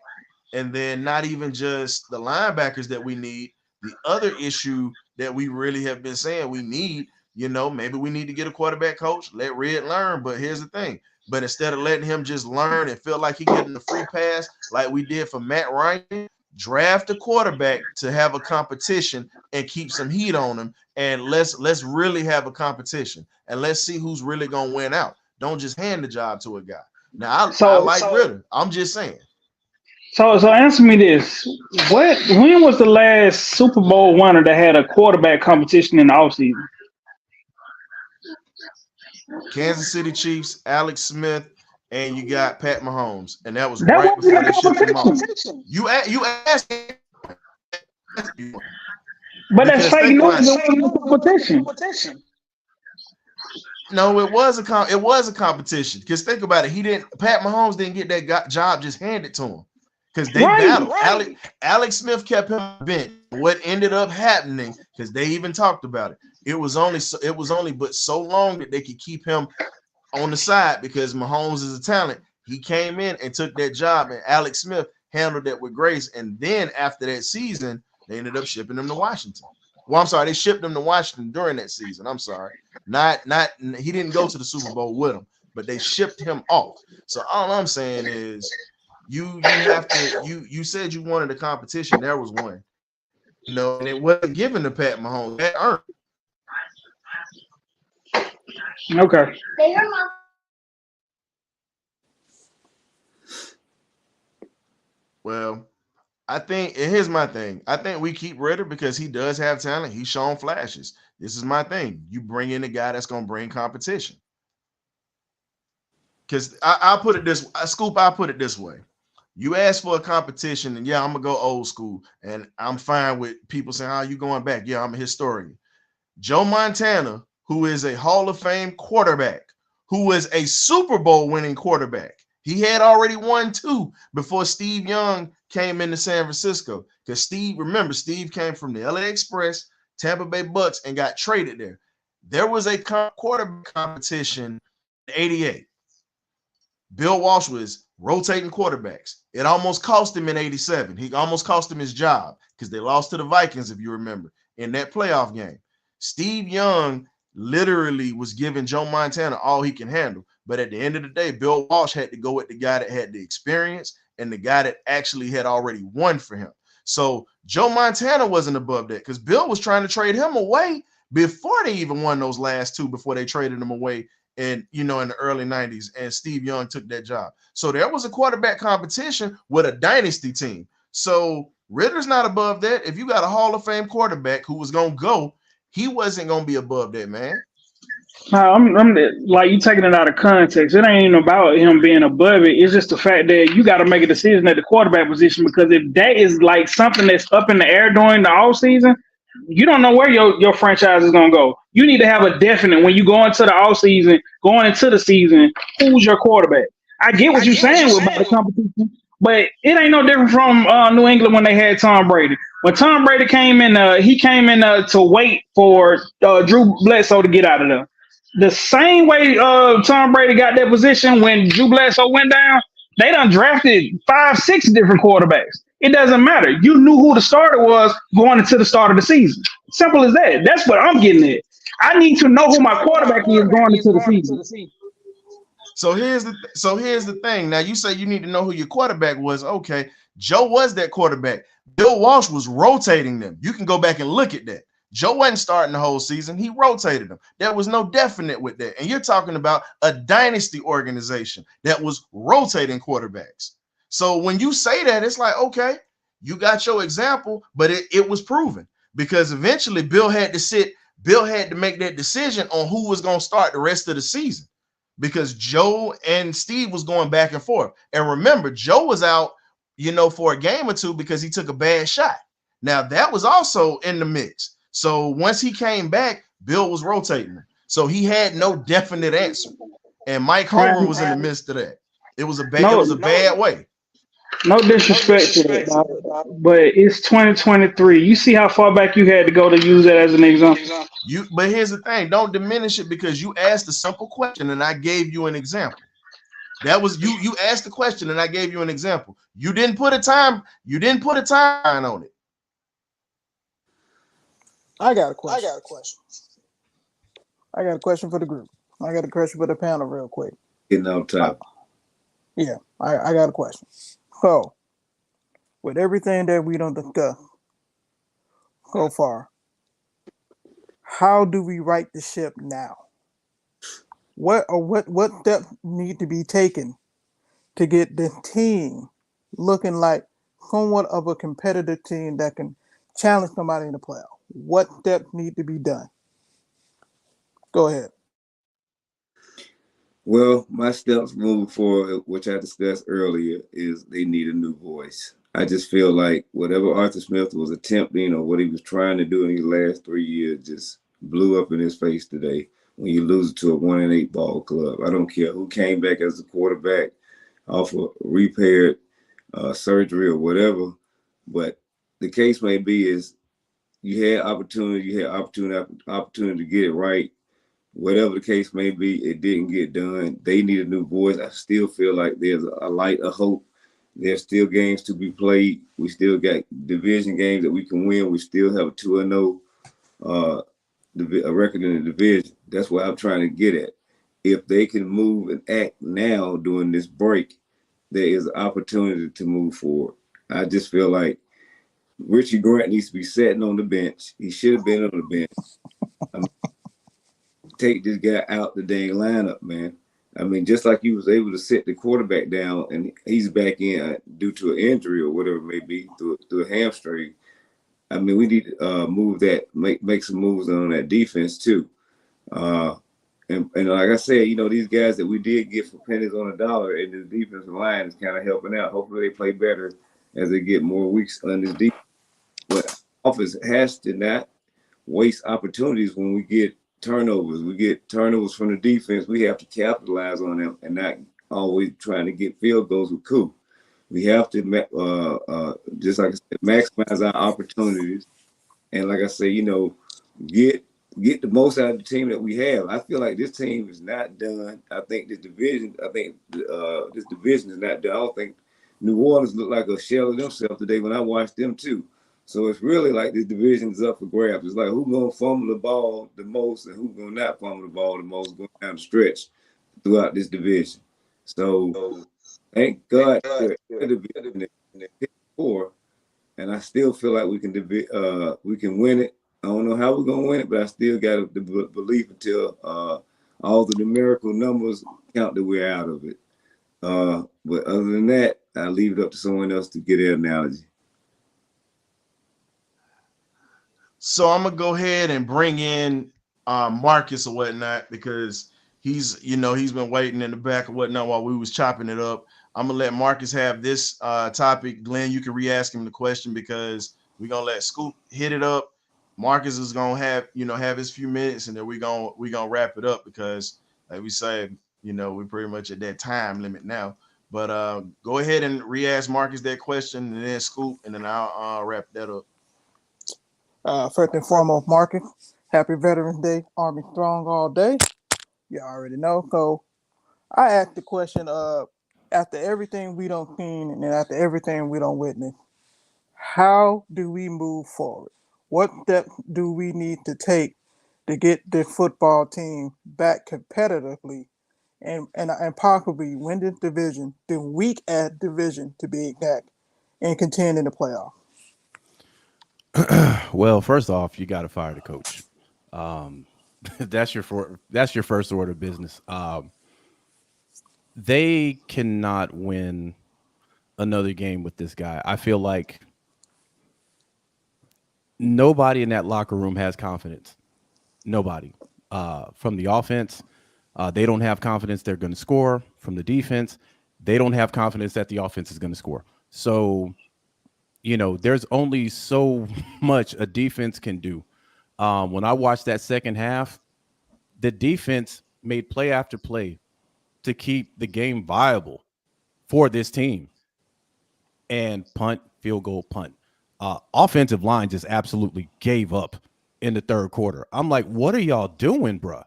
And then not even just the linebackers that we need. The other issue that we really have been saying we need, maybe we need to get a quarterback coach. Let Red learn. But here's the thing. But instead of letting him just learn and feel like he getting the free pass like we did for Matt Ryan, draft a quarterback to have a competition and keep some heat on him. And let's really have a competition. And let's see who's really going to win out. Don't just hand the job to a guy. Now, I like Ritter. I'm just saying. So answer me this. When was the last Super Bowl winner that had a quarterback competition in the offseason? Kansas City Chiefs, Alex Smith, and you got Pat Mahomes, and that was right before they shipped him off. You asked me, but that's fake news. It wasn't a competition. No, it was a competition. Because think about it, Pat Mahomes didn't get that job just handed to him because they battled. Right. Alex Smith kept him bench. What ended up happening, because they even talked about it. It was only but so long that they could keep him on the side because Mahomes is a talent. He came in and took that job, and Alex Smith handled that with grace. And then after that season, they ended up shipping him to Washington. Well, I'm sorry, they shipped him to Washington during that season. I'm sorry, not he didn't go to the Super Bowl with him, but they shipped him off. So all I'm saying is, you have to. You said you wanted a competition. There was one. And it wasn't given to Pat Mahomes. That earned. Okay. Well, I think, and here's my thing. I think we keep Ritter because he does have talent. He's shown flashes. This is my thing. You bring in a guy that's going to bring competition. Because I'll put it this Scoop, I'll put it this way. You ask for a competition, and yeah, I'm going to go old school. And I'm fine with people saying, how you going back? Yeah, I'm a historian. Joe Montana, who is a Hall of Fame quarterback, who was a Super Bowl winning quarterback. He had already won 2 before Steve Young came into San Francisco. Because Steve came from the LA Express, Tampa Bay Bucks, and got traded there. There was a quarterback competition in 88. Bill Walsh was rotating quarterbacks. It almost cost him in 87. He almost cost him his job because they lost to the Vikings, if you remember, in that playoff game. Steve Young literally was giving Joe Montana all he can handle. But at the end of the day, Bill Walsh had to go with the guy that had the experience and the guy that actually had already won for him. So Joe Montana wasn't above that because Bill was trying to trade him away before they even won those last 2, before they traded him away in the early 90s, and Steve Young took that job. So there was a quarterback competition with a dynasty team. So Ritter's not above that. If you got a Hall of Fame quarterback who was going to go, he wasn't going to be above that, man. No, I'm like, you taking it out of context. It ain't even about him being above it. It's just the fact that you got to make a decision at the quarterback position, because if that is like something that's up in the air during the off season, you don't know where your franchise is going to go. You need to have a definite when you go into the off season, going into the season, who's your quarterback. I get what you're saying about the competition, but it ain't no different from New England when they had Tom Brady. When Tom Brady came in, he came in to wait for Drew Bledsoe to get out of there. The same way Tom Brady got that position when Drew Bledsoe went down, they done drafted 5-6 different quarterbacks. It doesn't matter. You knew who the starter was going into the start of the season. Simple as that. That's what I'm getting at. I need to know who my quarterback is going into the season. So here's the thing. Now you say you need to know who your quarterback was. Okay, Joe was that quarterback. Bill Walsh was rotating them. You can go back and look at that. Joe wasn't starting the whole season. He rotated them. There was no definite with that. And you're talking about a dynasty organization that was rotating quarterbacks. So when you say that, it's like, okay, you got your example, but it was proven, because eventually Bill had to make that decision on who was going to start the rest of the season, because Joe and Steve was going back and forth. And remember, Joe was out, for a game or 2 because he took a bad shot. Now that was also in the mix. So once he came back, Bill was rotating him. So he had no definite answer. And Mike Homer was in the midst of that. It was a bad way. No disrespect to that, but it's 2023. You see how far back you had to go to use that as an example. But here's the thing: don't diminish it, because you asked a simple question and I gave you an example. That was you. You asked the question and I gave you an example. You didn't put a time. You didn't put a timeline on it. I got a question for the group. I got a question for the panel real quick. Getting on top. Yeah, I got a question. So, with everything that we don't discuss so far, how do we right the ship now? What steps need to be taken to get the team looking like somewhat of a competitive team that can challenge somebody in the playoff? What steps need to be done? Go ahead. Well, my steps moving forward, which I discussed earlier, is they need a new voice. I just feel like whatever Arthur Smith was attempting or what he was trying to do in these last 3 years just blew up in his face today when you lose to a 1-8 ball club. I don't care who came back as a quarterback off of repaired surgery or whatever, but the case may be is you had opportunity to get it right. Whatever the case may be, it didn't get done. They need a new voice. I still feel like there's a light of hope. There's still games to be played. We still got division games that we can win. We still have a 2-0 record in the division. That's what I'm trying to get at. If they can move and act now during this break, there is an opportunity to move forward. I just feel like Richie Grant needs to be sitting on the bench. He should have been on the bench. Take this guy out the dang lineup, man. I mean, just like he was able to sit the quarterback down and he's back in due to an injury or whatever it may be through a hamstring. I mean, we need to move that, make some moves on that defense too. And like I said, these guys that we did get for pennies on a dollar in the defensive line is kind of helping out. Hopefully they play better as they get more weeks on this defense. But offense has to not waste opportunities when we get turnovers. We get turnovers from the defense. We have to capitalize on them and not always trying to get field goals with coup. We have to, just like I said, maximize our opportunities. And like I say, get the most out of the team that we have. I feel like this team is not done. I think this division is not done. I don't think New Orleans looked like a shell of themselves today when I watched them too. So it's really like this division is up for grabs. It's like who's going to fumble the ball the most and who's going to not fumble the ball the most going down the stretch throughout this division. So thank God for the division in the 4, and I still feel like we can win it. I don't know how we're going to win it, but I still got the belief until all the numerical numbers count that we're out of it. But other than that, I leave it up to someone else to get their analogy. So I'm gonna go ahead and bring in Marcus or whatnot because he's been waiting in the back or whatnot while we was chopping it up. I'm gonna let Marcus have this topic. Glenn, you can re-ask him the question because we're gonna let Scoop hit it up. Marcus is gonna have his few minutes and then we gonna wrap it up because like we say, we're pretty much at that time limit now. But go ahead and re-ask Marcus that question and then Scoop and then I'll wrap that up. First and foremost, Marcus, happy Veterans Day, Army strong all day. You already know. So I asked the question after everything we don't seen and after everything we don't witness, how do we move forward? What steps do we need to take to get the football team back competitively and possibly win this division, the weak at division to be exact, and contend in the playoff? Well, first off, you got to fire the coach. That's your first order of business. They cannot win another game with this guy. I feel like nobody in that locker room has confidence. Nobody. From the offense, they don't have confidence they're going to score. From the defense, they don't have confidence that the offense is going to score. So there's only so much a defense can do. When I watched that second half, the defense made play after play to keep the game viable for this team. And punt, field goal, punt. Offensive line just absolutely gave up in the third quarter. I'm like, what are y'all doing, bro?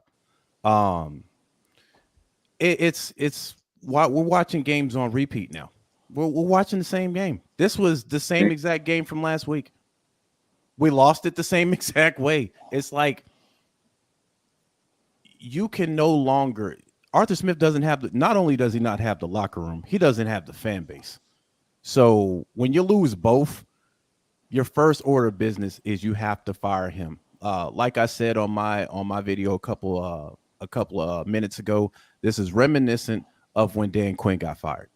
It's why we're watching games on repeat now. We're watching the same game. This was the same exact game from last week. We lost it the same exact way. It's like you can no longer. Arthur Smith doesn't have not only does he not have the locker room, he doesn't have the fan base. So when you lose both, your first order of business is you have to fire him. Like I said on my video a couple of minutes ago, this is reminiscent of when Dan Quinn got fired,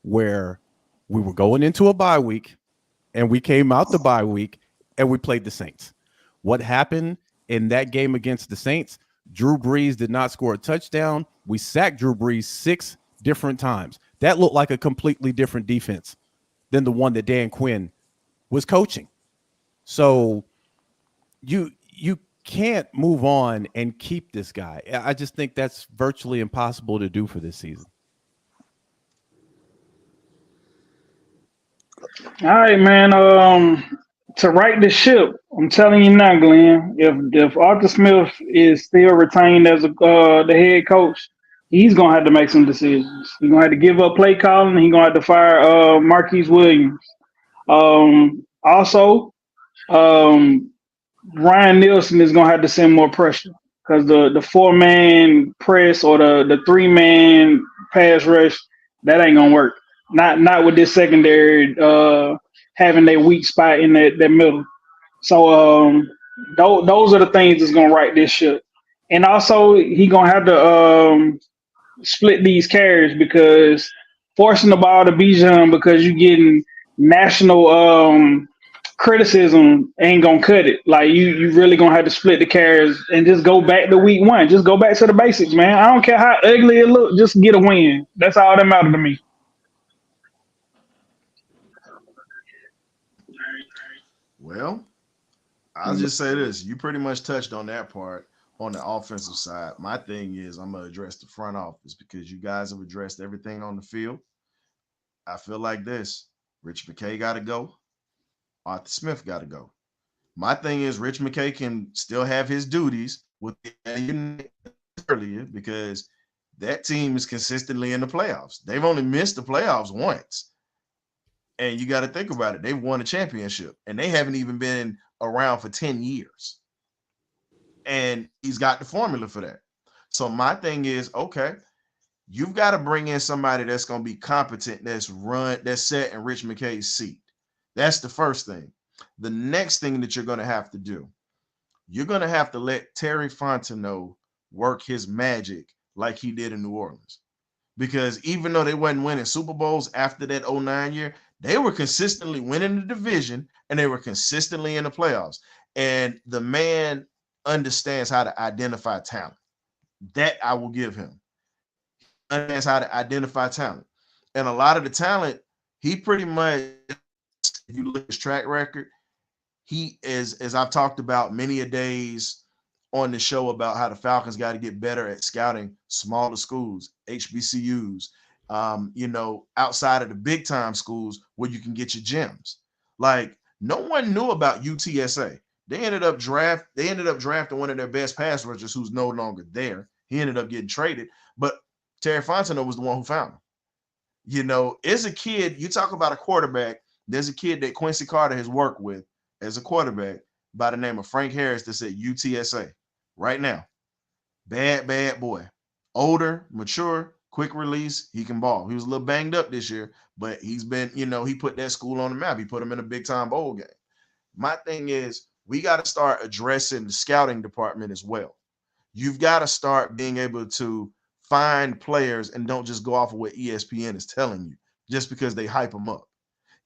where we were going into a bye week and we came out the bye week and we played the Saints. What happened in that game against the Saints? Drew Brees did not score a touchdown. We sacked Drew Brees 6 different times. That looked like a completely different defense than the one that Dan Quinn was coaching. So you can't move on and keep this guy. I just think that's virtually impossible to do for this season. All right, man. To right the ship, I'm telling you now, Glenn. If Arthur Smith is still retained as the head coach, he's gonna have to make some decisions. He's gonna have to give up play calling. He's gonna have to fire Marquise Williams. Also, Ryan Nielsen is gonna have to send more pressure because the 4-man press or the 3-man pass rush, that ain't gonna work. Not with this secondary having their weak spot in that middle. So those are the things that's gonna right this ship. And also he gonna have to split these carries because forcing the ball to Bijan because you're getting national criticism ain't gonna cut it. Like you really gonna have to split the carries and just go back to week one. Just go back to the basics, man. I don't care how ugly it look, just get a win. That's all that matters to me. Well, I'll just say this. You pretty much touched on that part on the offensive side. My thing is I'm gonna address the front office because you guys have addressed everything on the field. I feel like this. Rich McKay gotta go. Arthur Smith gotta go. My thing is Rich McKay can still have his duties with the earlier because that team is consistently in the playoffs. They've only missed the playoffs once. And you got to think about it. They've won a championship and they haven't even been around for 10 years. And he's got the formula for that. So my thing is, okay, you've got to bring in somebody that's going to be competent, that's set in Rich McKay's seat. That's the first thing. The next thing that you're going to have to do, you're going to have to let Terry Fontenot work his magic like he did in New Orleans. Because even though they wasn't winning Super Bowls after that 09 year, they were consistently winning the division and they were consistently in the playoffs. And the man understands how to identify talent. That I will give him. He understands how to identify talent. And a lot of the talent, he pretty much, if you look at his track record, he is, as I've talked about many a days on the show about how the Falcons got to get better at scouting smaller schools, HBCUs, outside of the big time schools where you can get your gems. Like no one knew about UTSA. They ended up drafting one of their best pass rushers who's no longer there. He ended up getting traded, but Terry Fontenot was the one who found him. As a kid, you talk about a quarterback. There's a kid that Quincy Carter has worked with as a quarterback by the name of Frank Harris that's at UTSA right now. Bad boy. Older, mature, quick release. He can ball. He was a little banged up this year, but he's been, he put that school on the map. He put him in a big time bowl game. My thing is we got to start addressing the scouting department as well. You've got to start being able to find players and don't just go off of what ESPN is telling you just because they hype them up.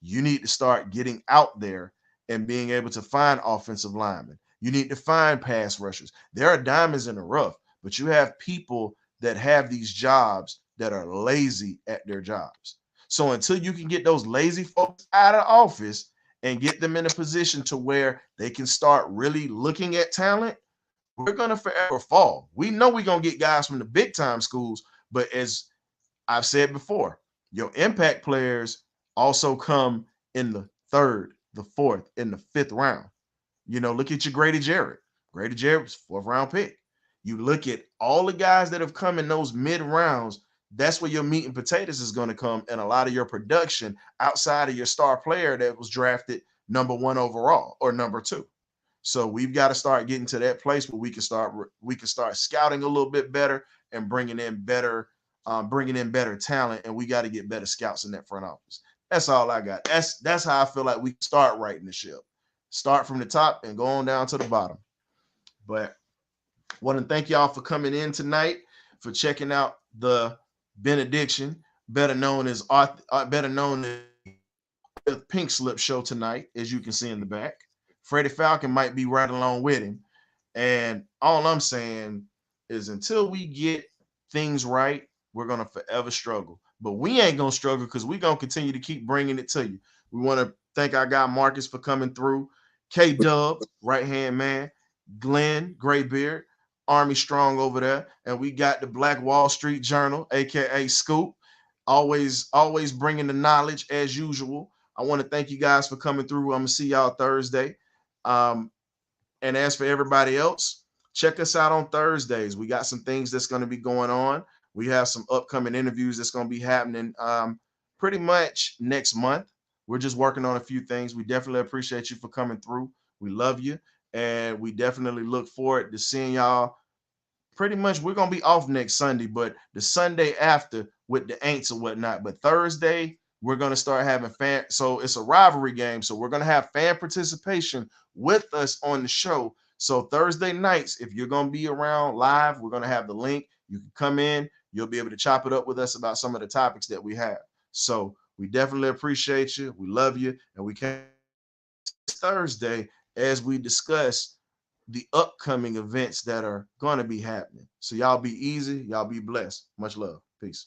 You need to start getting out there and being able to find offensive linemen. You need to find pass rushers. There are diamonds in the rough, but you have people that have these jobs that are lazy at their jobs. So until you can get those lazy folks out of the office and get them in a position to where they can start really looking at talent, we're going to forever fall. We know we're going to get guys from the big time schools, but as I've said before, your impact players also come in the third, the fourth, and the fifth round. Look at your Grady Jarrett. Grady Jarrett was fourth round pick. You look at all the guys that have come in those mid rounds, that's where your meat and potatoes is going to come, and a lot of your production outside of your star player that was drafted number 1 overall or number 2. So we've got to start getting to that place where we can start scouting a little bit better and bringing in better talent, and we got to get better scouts in that front office. That's all I got. That's how I feel like we start writing the ship. Start from the top and go on down to the bottom. But I want to thank y'all for coming in tonight, for checking out the Benediction, better known as the Pink Slip Show tonight, as you can see in the back. Freddie Falcon might be right along with him. And all I'm saying is until we get things right, we're going to forever struggle. But we ain't going to struggle because we're going to continue to keep bringing it to you. We want to thank our guy Marcus for coming through. K-Dub, right-hand man. Glenn, Graybeard, Army Strong over there. And we got the Black Wall Street Journal, a.k.a. Scoop. Always bringing the knowledge as usual. I want to thank you guys for coming through. I'm going to see y'all Thursday. And as for everybody else, check us out on Thursdays. We got some things that's going to be going on. We have some upcoming interviews that's going to be happening pretty much next month. We're just working on a few things. We definitely appreciate you for coming through. We love you. And we definitely look forward to seeing y'all. Pretty much we're going to be off next Sunday, but the Sunday after with the Aints or whatnot. But Thursday, we're going to start having so it's a rivalry game. So we're going to have fan participation with us on the show. So Thursday nights, if you're going to be around live, we're going to have the link. You can come in. you'll be able to chop it up with us about some of the topics that we have. So we definitely appreciate you. We love you. And we can't Thursday as we discuss the upcoming events that are going to be happening. So y'all be easy. Y'all be blessed. Much love. Peace.